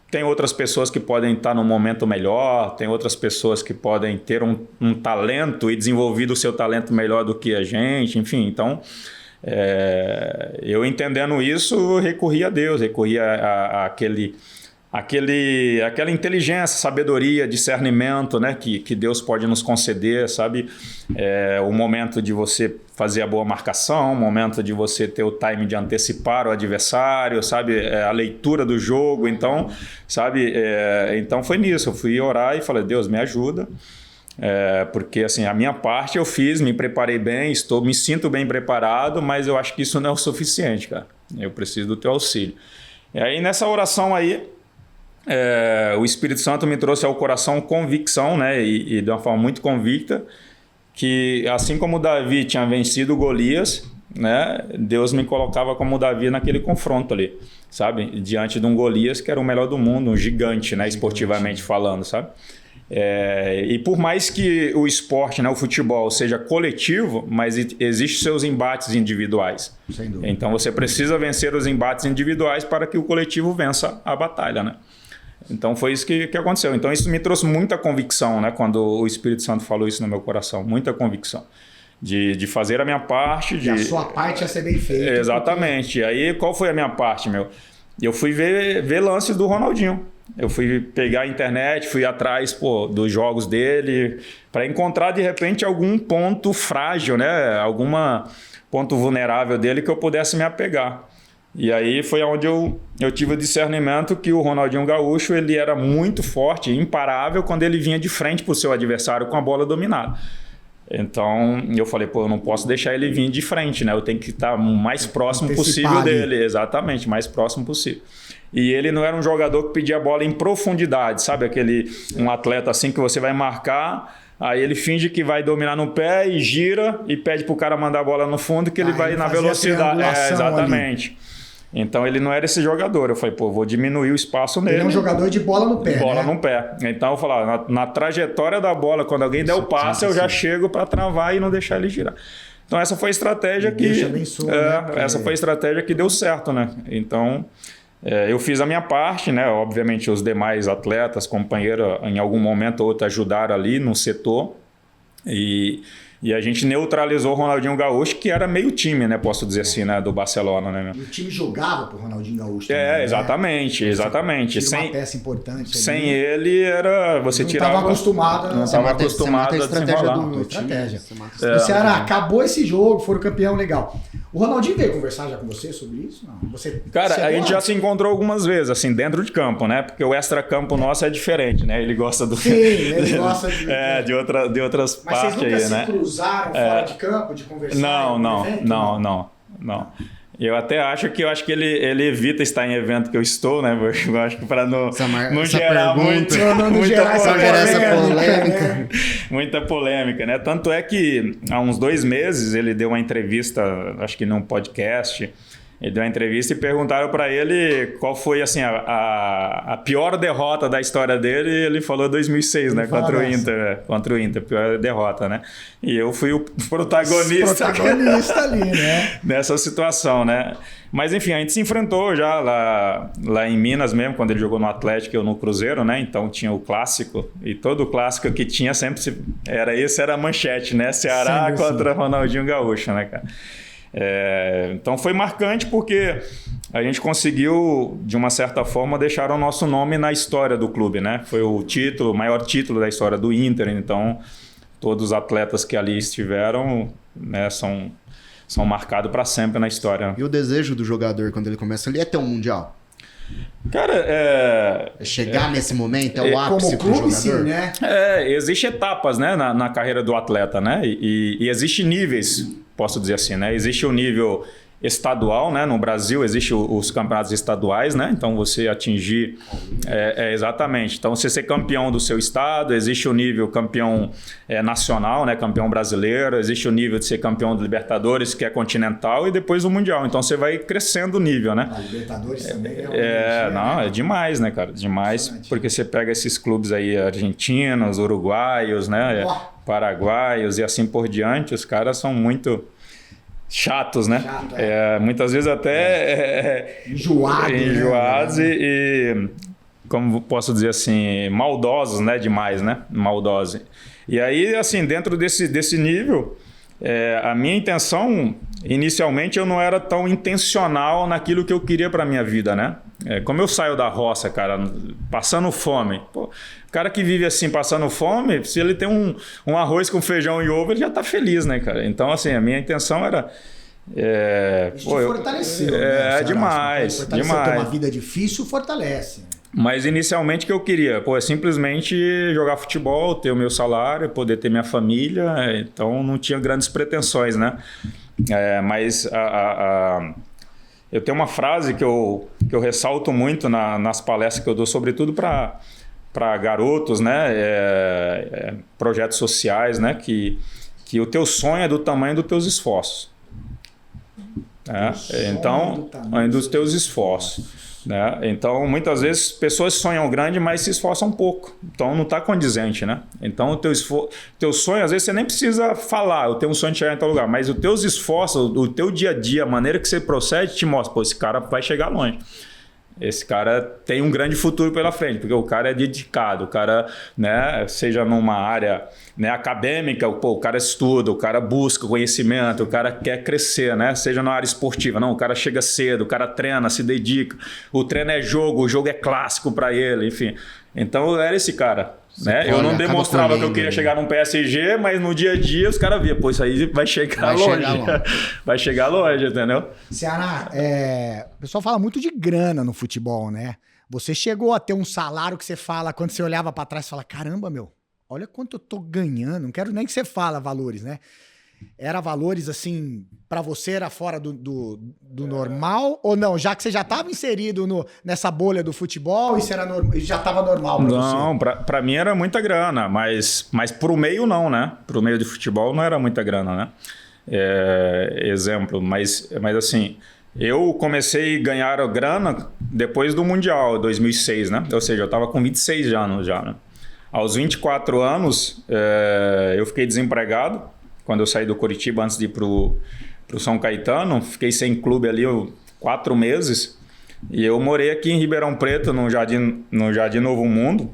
Tem outras pessoas que podem estar num momento melhor, tem outras pessoas que podem ter um talento e desenvolvido o seu talento melhor do que a gente, enfim. Então, eu entendendo isso, eu recorri a Deus, recorri àquela inteligência, sabedoria, discernimento, né, que Deus pode nos conceder, sabe? O momento de você fazer a boa marcação, o momento de você ter o time de antecipar o adversário, sabe? A leitura do jogo, então, sabe? Então foi nisso, eu fui orar e falei, Deus, me ajuda, porque assim, a minha parte eu fiz, me preparei bem, me sinto bem preparado, mas eu acho que isso não é o suficiente, cara. Eu preciso do teu auxílio. E aí nessa oração aí, o Espírito Santo me trouxe ao coração convicção, né? E de uma forma muito convicta, que assim como Davi tinha vencido Golias, né? Deus me colocava como Davi naquele confronto ali, sabe? Diante de um Golias que era o melhor do mundo, um gigante, né? Esportivamente falando, sabe? E por mais que o esporte, né, o futebol, seja coletivo, mas existem seus embates individuais. Sem dúvida. Então você precisa vencer os embates individuais para que o coletivo vença a batalha, né? Então foi isso que aconteceu. Então isso me trouxe muita convicção, né? Quando o Espírito Santo falou isso no meu coração, muita convicção de fazer a minha parte. E a sua parte ia ser bem feita. Exatamente. E aí qual foi a minha parte, meu? Eu fui ver lances do Ronaldinho. Eu fui pegar a internet, fui atrás dos jogos dele para encontrar de repente algum ponto frágil, né? Algum ponto vulnerável dele que eu pudesse me apegar. E aí foi onde eu tive o discernimento que o Ronaldinho Gaúcho ele era muito forte, imparável quando ele vinha de frente para o seu adversário com a bola dominada. Então eu falei, eu não posso deixar ele vir de frente, né? Eu tenho que estar o mais próximo possível dele. Exatamente, mais próximo possível. E ele não era um jogador que pedia a bola em profundidade, sabe? Um atleta assim que você vai marcar, aí ele finge que vai dominar no pé e gira e pede pro cara mandar a bola no fundo que ele vai na velocidade. Exatamente. Ali. Então ele não era esse jogador. Eu falei, pô, vou diminuir o espaço nele. Ele é um jogador de bola no pé, bola né? no pé. Então eu falava, na trajetória da bola, quando alguém der o passe, eu já chego para travar e não deixar ele girar. Então essa foi a estratégia essa foi a estratégia que deu certo, né? Então eu fiz a minha parte, né? Obviamente os demais atletas, companheiros, em algum momento ou outro ajudaram ali no setor. E a gente neutralizou o Ronaldinho Gaúcho, que era meio time, né? Posso dizer assim, né? Do Barcelona, né? E o time jogava pro Ronaldinho Gaúcho também, né? Exatamente. Sem uma peça importante. Sem ele, você tirava... Não estava acostumado a desenrolar. Estratégia. O Ceará acabou esse jogo, foram campeão, legal. O Ronaldinho veio conversar já com você sobre isso? Não. Cara, a gente já se encontrou algumas vezes, assim, dentro de campo, né? Porque o extra-campo nosso é diferente, né? Ele gosta do... Sim, ele gosta de outras partes aí, né? Mas vocês nunca se cruzaram fora de campo, de conversar? Não. Eu até acho que ele evita estar em evento que eu estou, né? Eu acho que para não gerar polêmica. Muita polêmica, né? Tanto é que há uns 2 meses ele deu uma entrevista, acho que num podcast. Ele deu uma entrevista e perguntaram para ele qual foi assim, a pior derrota da história dele. E ele falou 2006, né? Contra o Inter, pior derrota, né? E eu fui o protagonista ali, né? Nessa situação, né? Mas enfim, a gente se enfrentou já lá em Minas mesmo, quando ele jogou no Atlético e eu no Cruzeiro, né? Então tinha o clássico, e todo o clássico que tinha sempre era a manchete, né? Ceará contra Ronaldinho Gaúcho, né, cara? Então foi marcante porque a gente conseguiu, de uma certa forma, deixar o nosso nome na história do clube, né? Foi o maior título da história do Inter, então todos os atletas que ali estiveram, né, são marcados para sempre na história. E o desejo do jogador quando ele começa ali é ter um Mundial? Cara, chegar nesse momento é o ápice pro jogador? Sim, né? Existem etapas, né, na carreira do atleta, né? E existem níveis, posso dizer assim, né? Existe o nível estadual, né? No Brasil existem os campeonatos estaduais, né? Então você atingir... exatamente. Então você ser campeão do seu estado, existe o nível campeão nacional, né? Campeão brasileiro, existe o nível de ser campeão do Libertadores, que é continental, e depois o Mundial. Então você vai crescendo o nível, né? A Libertadores também é demais, né, cara? Demais, porque você pega esses clubes aí argentinos, uruguaios, né? Paraguaios e assim por diante, os caras são muito... chatos, né? Muitas vezes até enjoados, né? e como posso dizer assim, maldosos, né? Demais, né? Maldosos. E aí, assim, dentro desse nível, a minha intenção, inicialmente, eu não era tão intencional naquilo que eu queria para minha vida, né? Como eu saio da roça, cara, passando fome, pô, o cara que vive assim, passando fome, se ele tem um arroz com feijão e ovo, ele já tá feliz, né, cara? Então, assim, a minha intenção era... Isso te fortaleceu, né? Demais. Ter uma vida difícil fortalece. Mas inicialmente o que eu queria, é simplesmente jogar futebol, ter o meu salário, poder ter minha família, então não tinha grandes pretensões, né? Mas eu tenho uma frase que eu ressalto muito nas palestras que eu dou, sobretudo para garotos, né? Projetos sociais, né? Que o teu sonho é do tamanho dos teus esforços. Então, dos teus esforços. Né? Então, muitas vezes, pessoas sonham grande, mas se esforçam pouco. Então, não está condizente, né? Então, o teu sonho, às vezes, você nem precisa falar, eu tenho um sonho de chegar em tal lugar, mas os teus esforços, o teu dia a dia, a maneira que você procede, te mostra, pô, esse cara vai chegar longe. Esse cara tem um grande futuro pela frente, porque o cara é dedicado, o cara, né, seja numa área, né, acadêmica, o cara estuda, o cara busca conhecimento, o cara quer crescer, né, seja na área esportiva, não, o cara chega cedo, o cara treina, se dedica, o treino é jogo, o jogo é clássico para ele, enfim. Então eu era esse cara. Né? Eu não demonstrava que eu queria chegar num PSG, mas no dia a dia os caras viam, pô, isso aí vai chegar longe. Vai chegar longe, entendeu? Ceará, o pessoal fala muito de grana no futebol, né? Você chegou a ter um salário que você fala, quando você olhava pra trás, você fala, caramba, meu, olha quanto eu tô ganhando. Não quero nem que você fala valores, né? Era valores, assim, pra você era fora do normal? Ou não? Já que você já estava inserido nessa bolha do futebol, isso era já estava normal pra você? Não, pra mim era muita grana, mas pro meio não, né? Pro meio de futebol não era muita grana, né? Exemplo, mas assim, Eu comecei a ganhar grana depois do Mundial, 2006, né? Ou seja, eu estava com 26 anos já, né? Aos 24 anos, eu fiquei desempregado. Quando eu saí do Coritiba, antes de ir pro São Caetano, fiquei sem clube ali 4 meses. E eu morei aqui em Ribeirão Preto, no Jardim Novo Mundo,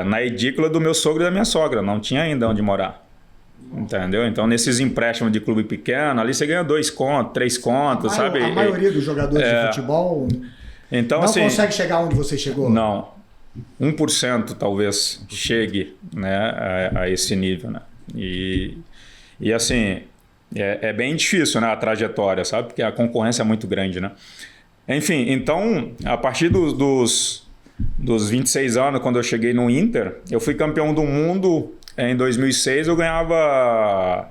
na edícula do meu sogro e da minha sogra. Não tinha ainda onde morar. Entendeu? Então, nesses empréstimos de clube pequeno, ali você ganha 2 contos, 3 contos, sabe? A maioria dos jogadores de futebol então, não assim, consegue chegar onde você chegou? Não. 1% talvez chegue, né, a esse nível, né? E assim, é bem difícil, né, a trajetória, sabe? Porque a concorrência é muito grande, né? Enfim, então, a partir dos 26 anos, quando eu cheguei no Inter, eu fui campeão do mundo. Em 2006 eu ganhava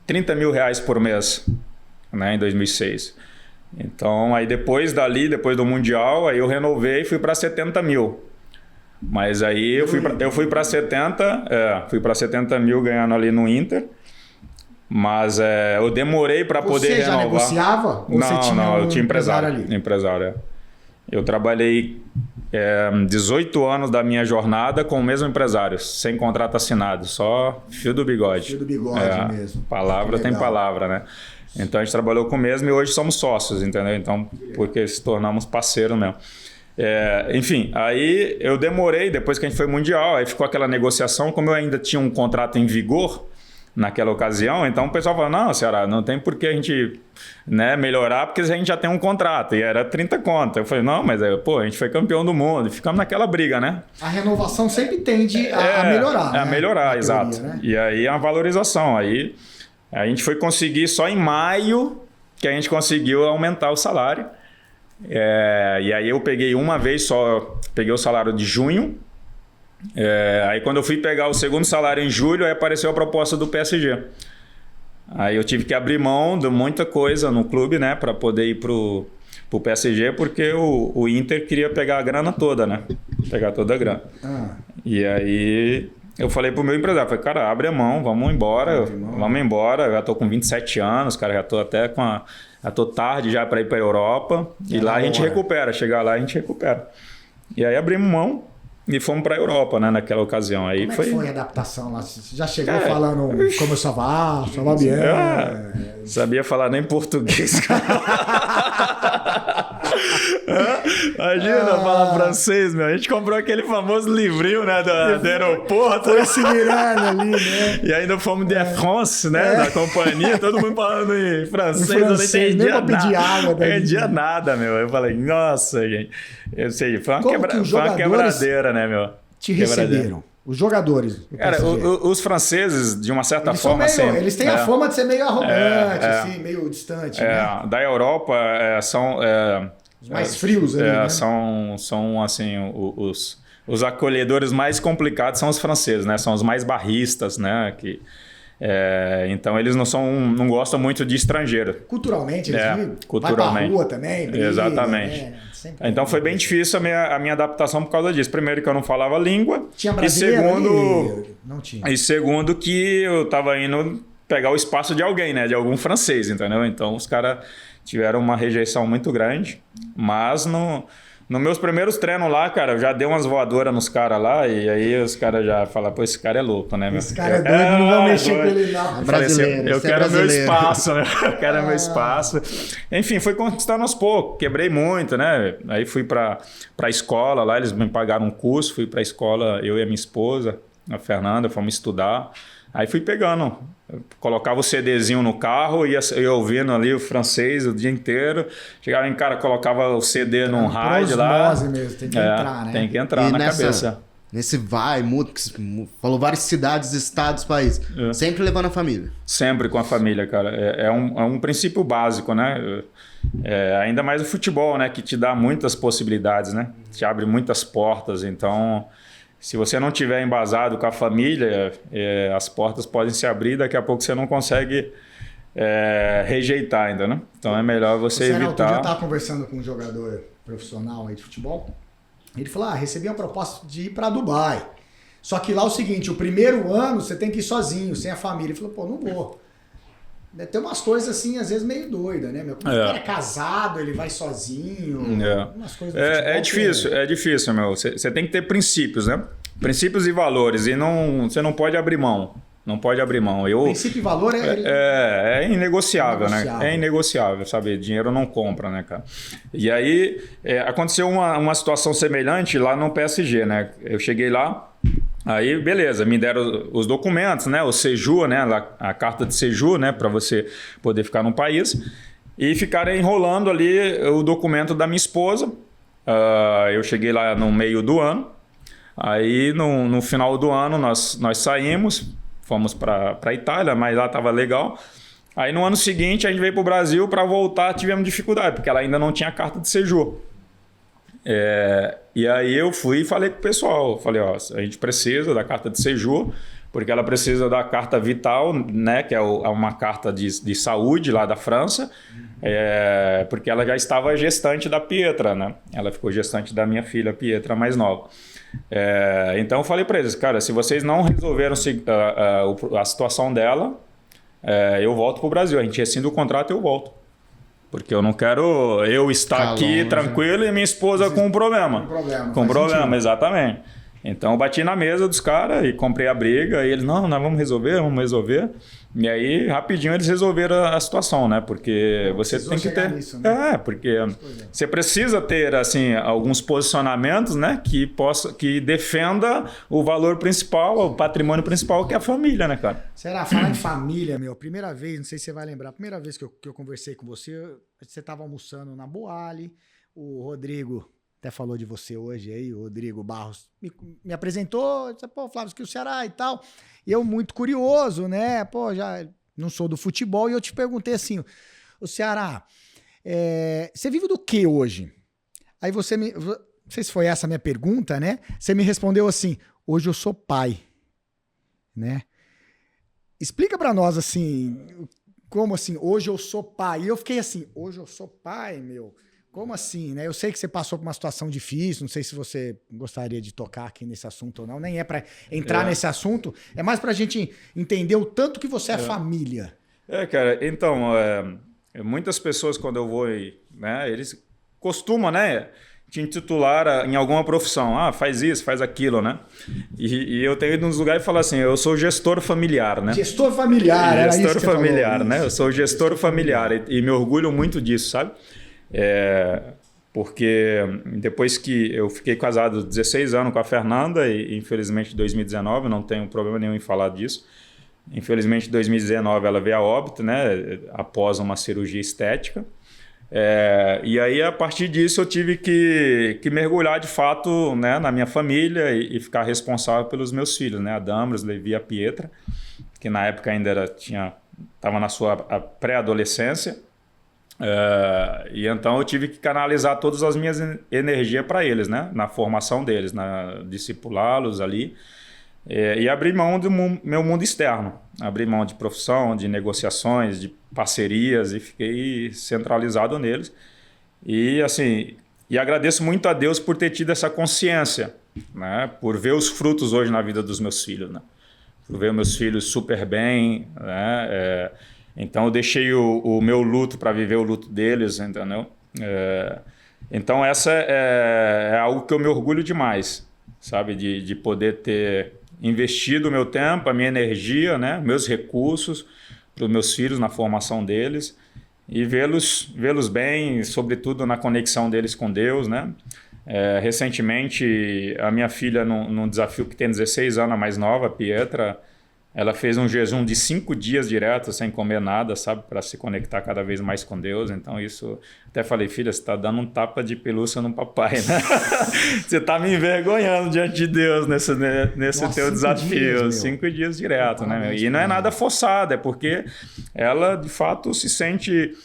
30 mil reais por mês, né, em 2006. Então, aí depois do Mundial, aí eu renovei e fui para 70 mil. Mas aí eu fui para 70 mil ganhando ali no Inter. Mas eu demorei para poder renovar. Você já negociava? Ou você tinha eu tinha empresário ali? Empresário. Eu trabalhei 18 anos da minha jornada com o mesmo empresário, sem contrato assinado, só fio do bigode. Fio do bigode mesmo. Palavra tem palavra, né? Então a gente trabalhou com o mesmo e hoje somos sócios, entendeu? Então, porque se tornamos parceiros mesmo. Enfim, aí eu demorei, depois que a gente foi mundial, aí ficou aquela negociação, como eu ainda tinha um contrato em vigor naquela ocasião, então o pessoal falou, não, Ceará, não tem por que a gente, né, melhorar, porque a gente já tem um contrato, e era 30 conto. Eu falei, não, mas a gente foi campeão do mundo, e ficamos naquela briga, né? A renovação sempre tende a melhorar, né? A melhorar, exato. Teoria, né? E aí a valorização, aí a gente foi conseguir só em maio que a gente conseguiu aumentar o salário. E aí eu peguei uma vez só, peguei o salário de junho. Aí quando eu fui pegar o segundo salário em julho, aí apareceu a proposta do PSG. Aí eu tive que abrir mão de muita coisa no clube, né, para poder ir pro PSG, porque o Inter queria pegar a grana toda, né? Pegar toda a grana. E aí eu falei pro meu empresário, falei, cara, abre a mão, vamos embora, eu já tô com 27 anos, cara, já tô até já tô tarde já para ir para a Europa, e lá a gente recupera, chegar lá a gente recupera. E aí abrimos mão e fomos para a Europa, né, naquela ocasião. Aí como foi a adaptação lá? Você já chegou falando como ça va bien? Sabia falar nem português, cara. Imagina falar francês, meu. A gente comprou aquele famoso livrinho, né, do aeroporto. Foi se virando ali, né? E ainda fomos de France, né, da companhia, todo mundo falando em francês. Eu não entendia nada. Não entendia nada, meu. Eu falei, nossa, gente. Eu sei, foi uma quebradeira, né, meu? Te receberam? Os jogadores. Cara, os franceses, de uma certa forma... Eles têm a fama de ser meio arrogante, assim, meio distante, né? Da Europa, são... os mais frios ali, né? São assim, os acolhedores mais complicados são os franceses, né? São os mais barristas, né? Então eles não gostam muito de estrangeiro. Culturalmente, eles culturalmente. Vai pra rua também. Briga, exatamente. Né? Então foi bem difícil a minha adaptação por causa disso. Primeiro que eu não falava a língua. Tinha brasileiro ali? Não tinha. E segundo que eu tava indo pegar o espaço de alguém, né? De algum francês, entendeu? Então os caras tiveram uma rejeição muito grande. Mas nos meus primeiros treinos lá, cara, eu já dei umas voadoras nos caras lá, e aí os caras já falaram, pô, esse cara é louco, né, meu? Esse cara é doido, não vou mexer com ele não. Brasileiro, eu quero meu espaço, né? Eu quero meu espaço. Enfim, fui conquistando aos poucos, quebrei muito, né? Aí fui pra escola lá, eles me pagaram um curso, fui pra escola, eu e a minha esposa, a Fernanda, fomos estudar. Aí fui pegando, colocava o CDzinho no carro, ia ouvindo ali o francês o dia inteiro. Chegava em casa, colocava o CD num rádio lá. Mesmo, tem que entrar, né? Tem que entrar na cabeça. Nesse vai, muda, falou várias cidades, estados, países. Sempre levando a família. Sempre com a família, cara. É um princípio básico, né? Ainda mais o futebol, né? Que te dá muitas possibilidades, né? Te abre muitas portas, então... Se você não tiver embasado com a família, as portas podem se abrir, daqui a pouco você não consegue rejeitar ainda, né? Então é melhor você evitar. Outro dia eu estava conversando com um jogador profissional aí de futebol, ele falou, recebi uma proposta de ir para Dubai. Só que lá é o seguinte, o primeiro ano você tem que ir sozinho, sem a família. Ele falou, pô, não vou. Tem umas coisas assim, às vezes meio doida, né, meu? Quando o cara é casado, ele vai sozinho. Umas coisas do futebol é difícil, meu. Você tem que ter princípios, né? Princípios e valores. E você não pode abrir mão. Não pode abrir mão. Princípio e valor é inegociável, né? É inegociável, sabe? Dinheiro não compra, né, cara? E aí, aconteceu uma situação semelhante lá no PSG, né? Eu cheguei lá, aí, beleza, me deram os documentos, né? O séjour, né? A carta de séjour, né? Para você poder ficar no país. E ficaram enrolando ali o documento da minha esposa. Eu cheguei lá no meio do ano. Aí, no final do ano, nós saímos, fomos para a Itália, mas lá estava legal. Aí, no ano seguinte, a gente veio para o Brasil. Para voltar, tivemos dificuldade, porque ela ainda não tinha carta de séjour. E aí eu fui e falei com o pessoal, falei, ó, a gente precisa da carta de séjour, porque ela precisa da carta vital, né, que é uma carta de saúde lá da França, porque ela já estava gestante da Pietra, né? Ela ficou gestante da minha filha, Pietra, mais nova. Então eu falei para eles, cara, se vocês não resolveram a situação dela, eu volto para o Brasil, a gente rescinde o contrato e eu volto. Porque eu não quero estar aqui tranquilo e minha esposa com um problema. Com problema, exatamente. Então eu bati na mesa dos caras e comprei a briga. E eles, não, nós vamos resolver. E aí, rapidinho, eles resolveram a situação, né? Porque você tem que ter... Nisso, né? Porque você precisa ter, assim, alguns posicionamentos, né? Que defenda o valor principal, o patrimônio principal, que é a família, né, cara? Será? Falar em família, meu. Primeira vez, não sei se você vai lembrar, a primeira vez que eu conversei com você, você estava almoçando na Boali, o Rodrigo... Até falou de você hoje aí, o Rodrigo Barros me apresentou, disse, pô, Flávio, que o Ceará e tal. E eu muito curioso, né? Pô, já não sou do futebol. E eu te perguntei assim, o Ceará, você vive do que hoje? Aí você não sei se foi essa a minha pergunta, né? Você me respondeu assim, hoje eu sou pai, né? Explica pra nós assim, como assim, hoje eu sou pai? E eu fiquei assim, hoje eu sou pai, meu... Como assim, né? Eu sei que você passou por uma situação difícil, não sei se você gostaria de tocar aqui nesse assunto ou não, nem é para entrar nesse assunto, é mais para a gente entender o tanto que você é família. Cara, então, muitas pessoas quando eu vou, né, eles costumam, né, te intitular em alguma profissão, faz isso, faz aquilo, né? E eu tenho ido nos lugares e falar assim, eu sou gestor familiar, né? Gestor familiar, era gestor isso que familiar, falou, né? isso. Eu sou gestor familiar e me orgulho muito disso, sabe? Porque depois que eu fiquei casado 16 anos com a Fernanda e infelizmente em 2019, não tenho problema nenhum em falar disso, infelizmente em 2019 ela veio a óbito, né, após uma cirurgia estética, e aí a partir disso eu tive que mergulhar de fato, né, na minha família e ficar responsável pelos meus filhos, né, a Damros, Levi e a Pietra, que na época ainda estava na sua pré-adolescência. E então eu tive que canalizar todas as minhas energias para eles, né? Na formação deles, discipulá-los ali e abrir mão do meu mundo externo, abrir mão de profissão, de negociações, de parcerias e fiquei centralizado neles e assim, agradeço muito a Deus por ter tido essa consciência, né? Por ver os frutos hoje na vida dos meus filhos, né? Por ver meus filhos super bem, né? Então eu deixei o meu luto para viver o luto deles, entendeu? Então essa é algo que eu me orgulho demais, sabe? De poder ter investido o meu tempo, a minha energia, né? Meus recursos para os meus filhos na formação deles e vê-los bem, sobretudo na conexão deles com Deus, né? Recentemente a minha filha, num desafio que tem 16 anos, a mais nova, a Pietra, ela fez um jejum de 5 dias direto, sem comer nada, sabe? Para se conectar cada vez mais com Deus. Então isso... Até falei, filha, você está dando um tapa de pelúcia no papai, né? Você está me envergonhando diante de Deus nesse teu desafio. 5 dias direto, né? E não é nada forçado, é porque ela, de fato, se sente...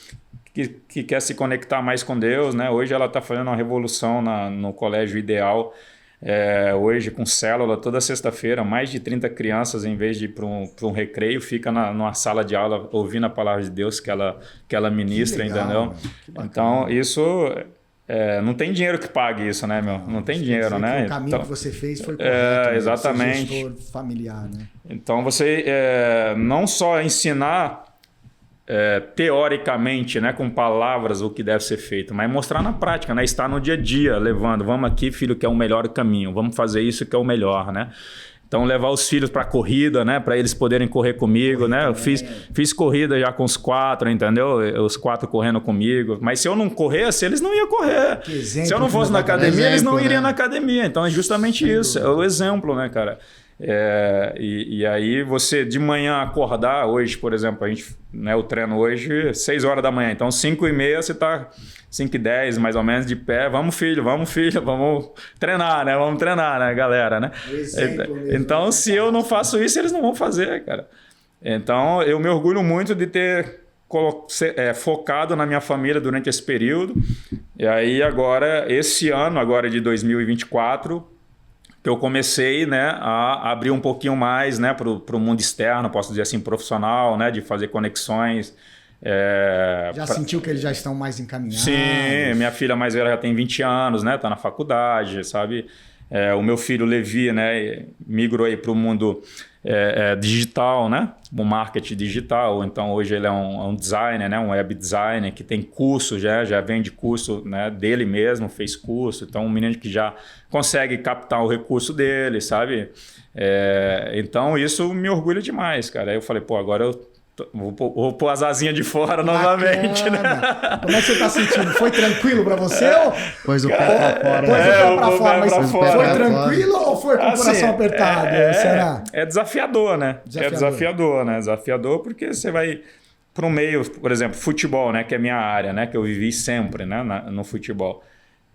Que quer se conectar mais com Deus, né? Hoje ela está fazendo uma revolução no Colégio Ideal, hoje com célula, toda sexta-feira, mais de 30 crianças, em vez de ir para um recreio, fica numa sala de aula ouvindo a palavra de Deus que ela ministra, legal, entendeu? Então, isso... não tem dinheiro que pague isso, né, meu? Não tem dinheiro, né? O caminho que você fez foi correto. Exatamente. Gestor familiar, né? Então, você não só ensinar teoricamente, né, com palavras, o que deve ser feito, mas mostrar na prática, né, estar no dia a dia, levando, vamos aqui, filho, que é o melhor caminho, vamos fazer isso que é o melhor, né? Então, levar os filhos para corrida, né? Para eles poderem correr comigo, né? Eu fiz corrida já com os 4, entendeu? Os 4 correndo comigo. Mas se eu não corresse, eles não iam correr. Se eu não fosse na academia, eles não iriam na academia. Então, é justamente isso. É o exemplo, né, cara? E aí, você de manhã acordar, hoje, por exemplo, a gente, né, eu treino hoje 6 horas da manhã. Então, 5h30 você tá... 5h10, mais ou menos, de pé. Vamos, filho, vamos treinar, né? Vamos treinar, né, galera, né? Então, se eu não faço isso, eles não vão fazer, cara. Então, eu me orgulho muito de ter focado na minha família durante esse período. E aí, agora, esse ano, agora de 2024, que eu comecei, né, a abrir um pouquinho mais, né, para o mundo externo, posso dizer assim, profissional, né, de fazer conexões. Sentiu que eles já estão mais encaminhados? Sim, minha filha mais velha já tem 20 anos, né? Tá na faculdade, sabe? O meu filho Levi, né, migrou aí para o mundo digital, né? O marketing digital. Então hoje ele é um designer, né? Um web designer que tem curso, já vende curso, né, dele mesmo, fez curso. Então um menino que já consegue captar o recurso dele, sabe? Então isso me orgulha demais, cara. Aí eu falei, pô, agora eu vou pôr as asinhas de fora novamente, né? Como é que você tá sentindo? Foi tranquilo pra você? Pôs o pé pra fora. Pôs o pé pra fora, mas foi tranquilo ou foi com o coração apertado? Será? É desafiador, né? É desafiador, né? Desafiador porque você vai para um meio, por exemplo, futebol, né? Que é a minha área, né? Que eu vivi sempre, né? No futebol.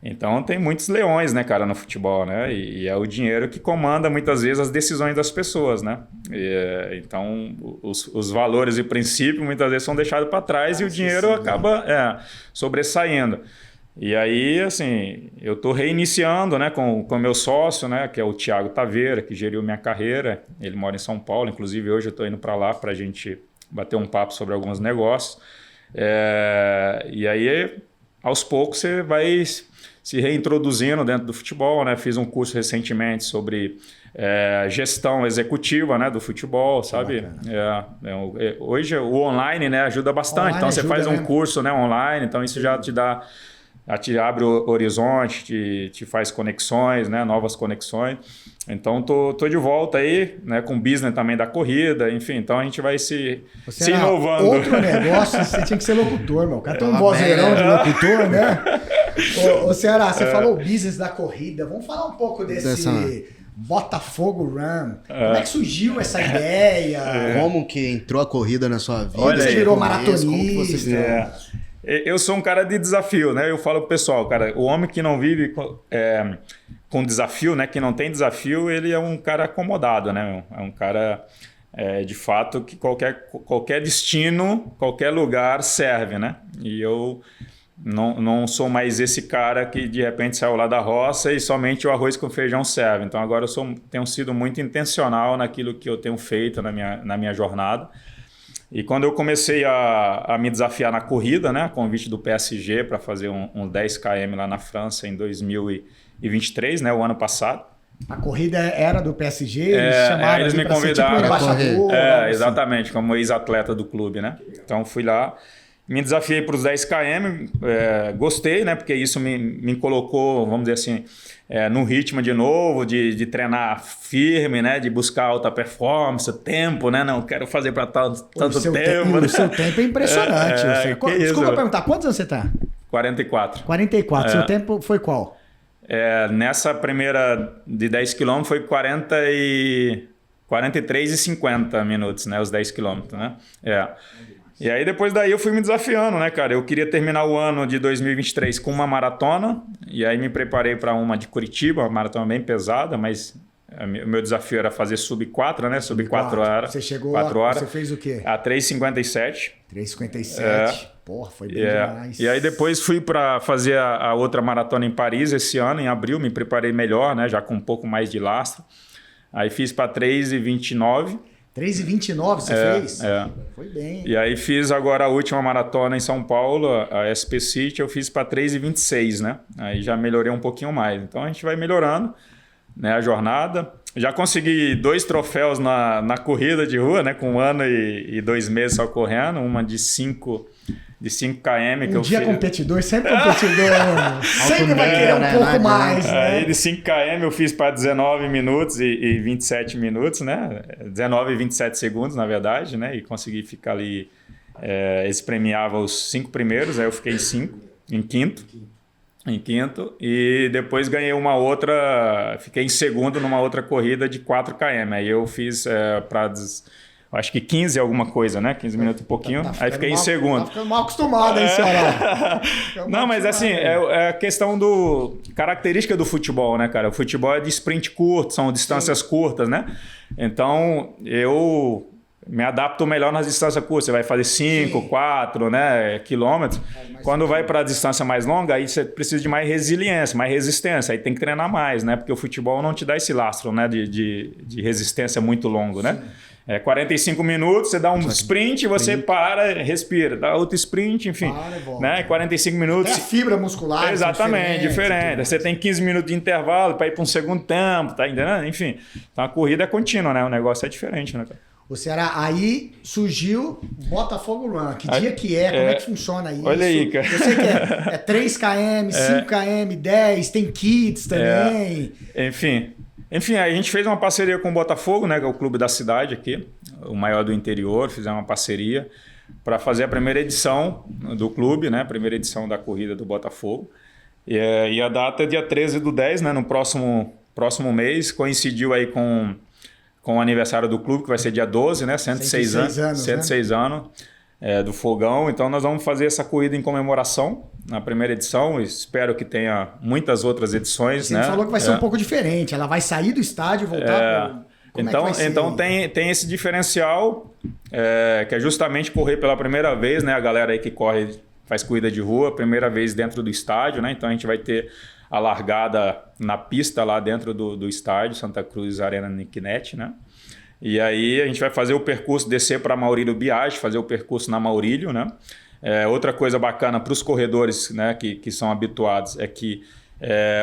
Então tem muitos leões, né, cara, no futebol, né? E é o dinheiro que comanda muitas vezes as decisões das pessoas, né? Então os valores e princípios muitas vezes são deixados para trás e o dinheiro acaba sobressaindo. E aí, assim, eu estou reiniciando, né, com o meu sócio, né, que é o Thiago Taveira, que geriu minha carreira. Ele mora em São Paulo, inclusive hoje eu estou indo para lá para a gente bater um papo sobre alguns negócios. E aí, aos poucos, você vai se reintroduzindo dentro do futebol, né? Fiz um curso recentemente sobre gestão executiva, né, do futebol, sabe? Hoje o online, né, ajuda bastante. Online então você faz um curso, né, online, então isso já te abre o horizonte, te faz conexões, né, novas conexões. Então tô de volta aí, né, com o business também da corrida, enfim, então a gente vai se inovando. Outro negócio, você tinha que ser locutor, meu. O cara tem um vozeirão de locutor, né? Ô Ceará, você falou o business da corrida. Vamos falar um pouco desse Botafogo Run. Como é que surgiu essa ideia? Como que entrou a corrida na sua vida? Olha, você virou maratonista. Eu sou um cara de desafio, né? Eu falo pro pessoal, cara, o homem que não vive com desafio, né? Que não tem desafio, ele é um cara acomodado, né? É um cara, de fato, que qualquer destino, qualquer lugar serve, né? E eu não sou mais esse cara que de repente saiu lá da roça e somente o arroz com feijão serve. Então agora eu tenho sido muito intencional naquilo que eu tenho feito na minha jornada. E quando eu comecei a me desafiar na corrida, né, convite do PSG para fazer um 10 km lá na França em 2023, né, o ano passado. A corrida era do PSG, eles chamaram, eles me convidaram. Tipo embaixador, exatamente, assim, como ex-atleta do clube, né? Então fui lá, me desafiei para os 10 km, gostei, né, porque isso me colocou, vamos dizer assim, no ritmo de novo, de treinar firme, né? De buscar alta performance, tempo, né? Não quero fazer para tanto tempo. O seu tempo é impressionante. Desculpa perguntar, quantos anos você está? 44. 44. Seu tempo foi qual? Nessa primeira de 10 km foi 43 e 50 minutos, né? Os 10 km, né? E aí depois daí eu fui me desafiando, né, cara? Eu queria terminar o ano de 2023 com uma maratona, e aí me preparei para uma de Curitiba, uma maratona bem pesada, mas o meu desafio era fazer sub 4, né? Sub 4 horas. Você chegou 4 horas. Você fez o quê? A 3,57. 3,57. Porra, foi bem demais. E aí depois fui para fazer a outra maratona em Paris esse ano, em abril, me preparei melhor, né? Já com um pouco mais de lastro. Aí fiz para 3,29. 3,29 você fez? Foi bem. E aí fiz agora a última maratona em São Paulo, a SP City, eu fiz para 3,26, né? Aí já melhorei um pouquinho mais. Então a gente vai melhorando, né, a jornada. já consegui 2 troféus na corrida de rua, né? Com 1 ano e 2 meses só correndo. Uma de 5 km que eu fiz. Competidor, sempre competidor. Sempre vai querer um pouco mais, né? Aí de 5 km eu fiz para 19 minutos e 27 minutos, né? 19 e 27 segundos, na verdade, né? E consegui ficar ali... eles premiavam os 5 primeiros, aí eu fiquei em quinto, e depois ganhei uma outra, fiquei em segundo numa outra corrida de 4 km. Aí eu fiz para, acho que 15 alguma coisa, né? 15 minutos e pouquinho, aí fiquei em segundo. Tá ficando mal acostumado aí, Ceará. Não, mas assim, é a questão característica do futebol, né, cara? O futebol é de sprint curto, são distâncias curtas, né? Então, eu me adapto melhor nas distâncias curtas. Você vai fazer 5, 4, né, quilômetros. Quando vai para a distância mais longa, aí você precisa de mais resiliência, mais resistência. Aí tem que treinar mais, né? Porque o futebol não te dá esse lastro, né, de resistência muito longo, né? 45 minutos, você dá um sprint, você para, respira, dá outro sprint, enfim. Né? 45 minutos. É a fibra muscular. Exatamente, diferente. Você tem 15 minutos de intervalo para ir para um segundo tempo, tá entendendo? Enfim, então a corrida é contínua, né? O negócio é diferente, né, cara? O Ceará, aí surgiu Botafogo Run. Que dia que é? Como é que funciona isso? Olha aí, cara. Eu sei que é 3 km, 5 km, 10, tem kits também. Enfim, a gente fez uma parceria com o Botafogo, né, que é o clube da cidade aqui, o maior do interior. Fizemos uma parceria para fazer a primeira edição do clube, né, a primeira edição da corrida do Botafogo. E a data é dia 13/10, né, no próximo mês. Coincidiu aí com o aniversário do clube, que vai ser dia 12, né? 106 anos. 106 anos do Fogão. Então, nós vamos fazer essa corrida em comemoração na primeira edição. Espero que tenha muitas outras edições. Você falou que vai ser um pouco diferente. Ela vai sair do estádio e voltar... Então tem esse diferencial, que é justamente correr pela primeira vez, né? A galera aí que faz corrida de rua, primeira vez dentro do estádio, né? Então, a gente vai ter a largada na pista lá dentro do estádio, Santa Cruz Arena Nicknet, né? E aí a gente vai fazer o percurso, descer para Maurílio Biagi, fazer o percurso na Maurílio, né? Outra coisa bacana para os corredores, né, que são habituados, é que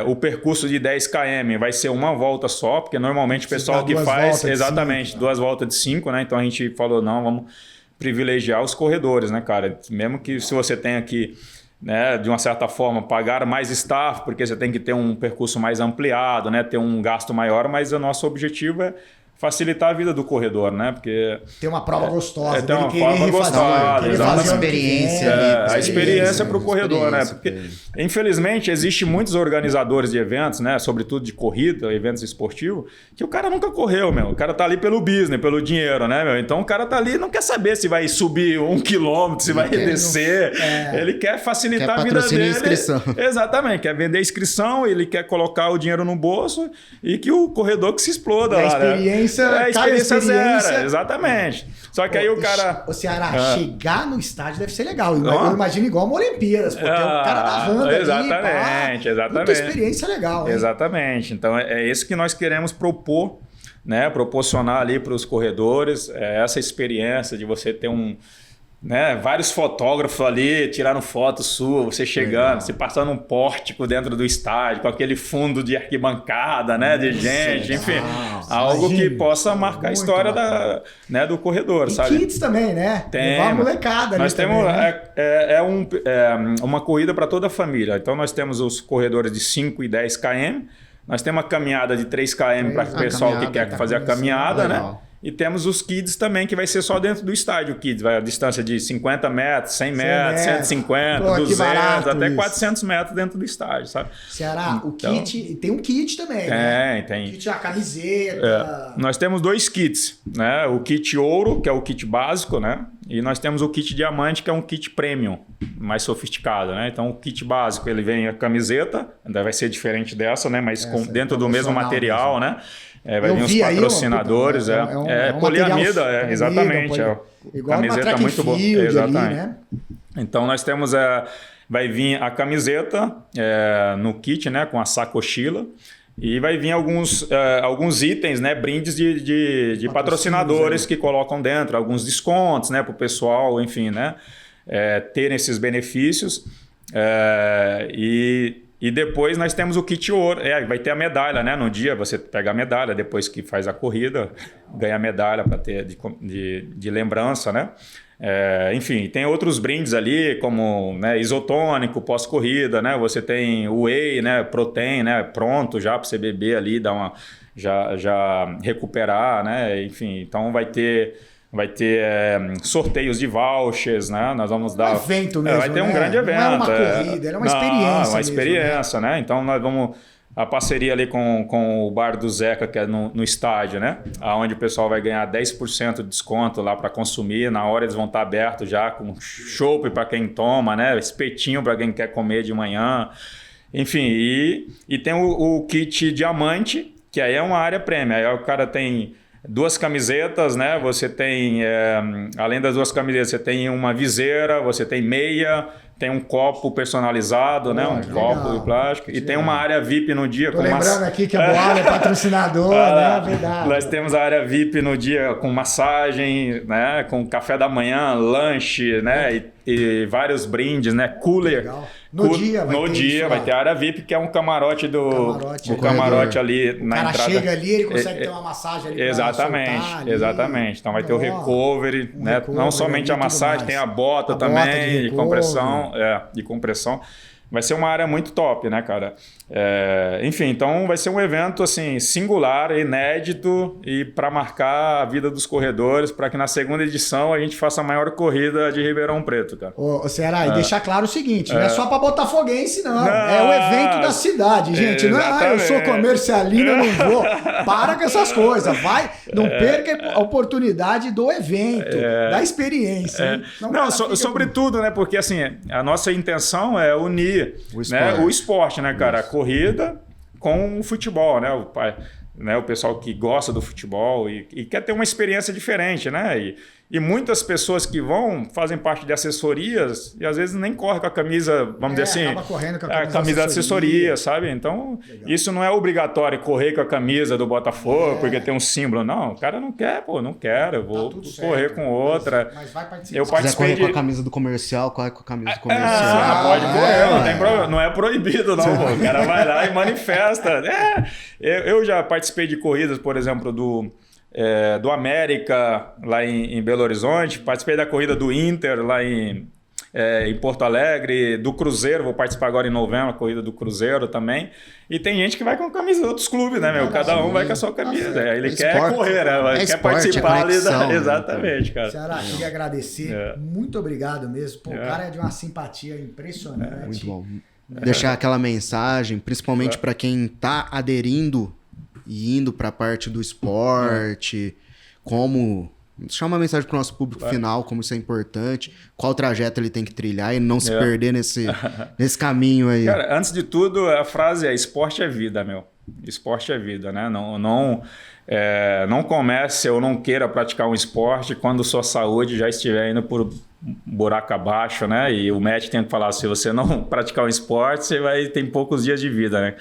o percurso de 10 km vai ser uma volta só, porque normalmente o pessoal que faz... Exatamente, 2 voltas de 5, né? Então a gente falou, não, vamos privilegiar os corredores, né, cara? Mesmo que se você tenha que... né, de uma certa forma, pagar mais staff, porque você tem que ter um percurso mais ampliado, né, ter um gasto maior, mas o nosso objetivo é facilitar a vida do corredor, né? Porque tem uma prova gostosa, tem uma prova gostosa, uma experiência, a experiência para o corredor, né? Porque infelizmente existe muitos organizadores de eventos, né? Sobretudo de corrida, eventos esportivos, que o cara nunca correu, meu. O cara tá ali pelo business, pelo dinheiro, né, meu? Então o cara tá ali, não quer saber se vai subir 1 quilômetro, se vai descer. Ele quer facilitar a vida dele. Inscrição. Exatamente, quer vender inscrição, ele quer colocar o dinheiro no bolso e que o corredor que se exploda lá, né? A experiência zero, exatamente. Só que aí o cara... O Ceará, chegar no estádio deve ser legal. Eu imagino igual uma Olimpíadas, porque o cara narrando exatamente. Muita experiência legal. Hein? Exatamente. Então é isso que nós queremos propor, né? Proporcionar ali para os corredores, essa experiência de você ter vários fotógrafos ali tirando foto sua, você chegando, você passando um pórtico dentro do estádio, com aquele fundo de arquibancada, né, de gente, enfim, algo que possa marcar a história do corredor, sabe? Kits também, né? Levar a molecada. Nós temos também, uma corrida para toda a família. Então nós temos os corredores de 5 e 10 km, nós temos a caminhada de 3 km para o pessoal que quer fazer a caminhada, né? E temos os kids também, que vai ser só dentro do estádio. Kids vai a distância de 50 metros, 100 metros, 150, 200, até 400 metros dentro do estádio, sabe? Ceará, o kit... Tem um kit também, Tem. O kit, a camiseta... Nós temos 2 kits, né? O kit ouro, que é o kit básico, né? E nós temos o kit diamante, que é um kit premium, mais sofisticado, né? Então, o kit básico, ele vem a camiseta, ainda vai ser diferente dessa, né? Mas dentro do mesmo material, né? Vai vir os patrocinadores, poliamida, exatamente. Igual camiseta muito boa. Exatamente. Ali, né? Então nós temos, vai vir a camiseta no kit, né, com a sacochila, e vai vir alguns itens, né, brindes de patrocinadores que colocam dentro, alguns descontos, né, para o pessoal, enfim, né, terem esses benefícios. E depois nós temos o kit ouro. Vai ter a medalha, né? No dia você pega a medalha, depois que faz a corrida, ganha a medalha para ter de lembrança, né? Enfim, tem outros brindes ali, como, né, isotônico pós-corrida, né? Você tem o whey, né? Protein, né? Pronto já para você beber ali, já recuperar, né? Enfim, então vai ter sorteios de vouchers, né? Nós vamos dar... Um evento mesmo, vai ter um grande evento. Não é uma corrida, é uma experiência. Uma experiência, né? Então nós vamos... A parceria ali com o Bar do Zeca, que é no estádio, né? Onde o pessoal vai ganhar 10% de desconto lá para consumir. Na hora eles vão estar abertos já com chopp para quem toma, né? Espetinho para quem quer comer de manhã. Enfim, e tem o kit diamante, que aí é uma área premium. Aí o cara tem 2 camisetas, né? Você tem, além das 2 camisetas, você tem uma viseira, você tem meia, tem um copo personalizado, né? Um copo de plástico. E tem uma área VIP no dia. Tô lembrando aqui que a Boalha é patrocinador, né? Verdade. Nós temos a área VIP no dia com massagem, né? Com café da manhã, lanche, né? E vários brindes, né? Cooler. Legal. No dia vai ter a área VIP, que é um camarote camarote ali na entrada. O cara chega ali, ele consegue ter uma massagem ali. Exatamente. Então vai ter o recovery, né? Não somente a massagem, tem a bota também de compressão. De compressão. Vai ser uma área muito top, né, cara? Enfim, então vai ser um evento assim singular, inédito e para marcar a vida dos corredores, para que na segunda edição a gente faça a maior corrida de Ribeirão Preto, cara. Ô Ceará, e deixar claro o seguinte, não é só para botafoguense, não. É o evento da cidade, gente. Não é, eu sou comercialino, eu não vou. Para com essas coisas. Não perca a oportunidade do evento, da experiência. Sobretudo, né? Porque assim, a nossa intenção é unir o esporte, né, cara? A corrida com o futebol, né? O pessoal que gosta do futebol e quer ter uma experiência diferente, né? E muitas pessoas que fazem parte de assessorias e às vezes nem correm com a camisa, vamos dizer assim, acaba correndo com a camisa de assessoria, sabe? Então, isso não é obrigatório correr com a camisa do Botafogo porque tem um símbolo. Não, o cara não quer, não quero, eu vou correr com outra. Mas vai participar. Eu participei correr com a camisa do comercial, corre com a camisa do comercial. Pode correr, não tem problema, não é proibido não, pô. O cara vai lá e manifesta. Eu já participei de corridas, por exemplo, do América lá em Belo Horizonte, participei da corrida do Inter lá em Porto Alegre, do Cruzeiro, vou participar agora em novembro, a corrida do Cruzeiro também. E tem gente que vai com a camisa de outros clubes, né, meu? Cada um vai com a sua camisa. Ele quer correr, né? Quer participar ali da... Exatamente, cara. Ceará, queria agradecer. Muito obrigado mesmo. Pô, o cara é de uma simpatia impressionante. Muito bom. Deixar aquela mensagem, principalmente para quem tá aderindo e indo para a parte do esporte, como... Deixar uma mensagem para o nosso público final, como isso é importante, qual trajeto ele tem que trilhar e não se perder nesse caminho aí. Cara, antes de tudo, a frase é esporte é vida, meu. Esporte é vida, né? Não comece ou não queira praticar um esporte quando sua saúde já estiver indo por buraco abaixo, né? E o médico tem que falar, se você não praticar um esporte, você vai ter poucos dias de vida, né?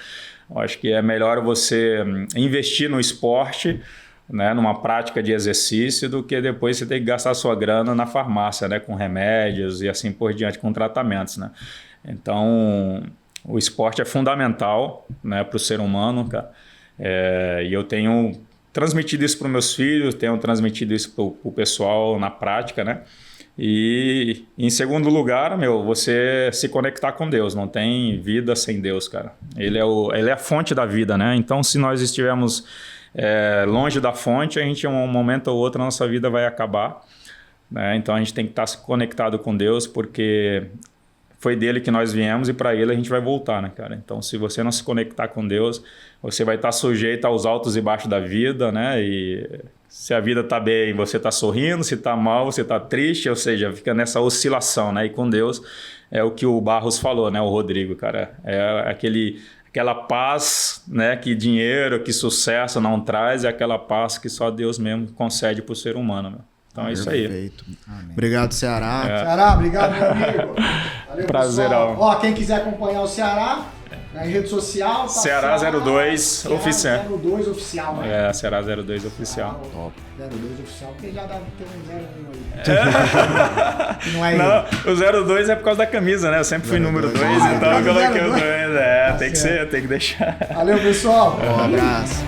Eu acho que é melhor você investir no esporte, né, numa prática de exercício, do que depois você ter que gastar sua grana na farmácia, né, com remédios e assim por diante, com tratamentos, né? Então, o esporte é fundamental, né, para o ser humano, cara. E eu tenho transmitido isso para os meus filhos, tenho transmitido isso para o pessoal na prática, né? E em segundo lugar, você se conectar com Deus. Não tem vida sem Deus, cara. Ele é a fonte da vida, né? Então, se nós estivermos longe da fonte, a gente, em um momento ou outro, a nossa vida vai acabar, né? Então, a gente tem que estar conectado com Deus, porque foi dele que nós viemos e para ele a gente vai voltar, né, cara? Então, se você não se conectar com Deus, você vai estar sujeito aos altos e baixos da vida, né? E se a vida tá bem, você tá sorrindo, se tá mal, você tá triste, ou seja, fica nessa oscilação, né? E com Deus é o que o Barros falou, né? O Rodrigo, cara, aquela paz, né? Que dinheiro, que sucesso não traz, é aquela paz que só Deus mesmo concede pro ser humano, meu. Então é isso aí. Perfeito. Obrigado, Ceará. Ceará, obrigado, meu amigo. Valeu, prazerão. pessoal. Quem quiser acompanhar o Ceará, Na rede social, tá Ceará 02 oficial. 02 oficial, né? É, Ceará 02 oficial. Top. 02 oficial, porque já deve ter um 01 aí. Não é Não, o 02 é por causa da camisa, né? Eu sempre fui número 2, então eu coloquei o 2. Tá Tem que deixar. Valeu, pessoal. Um abraço.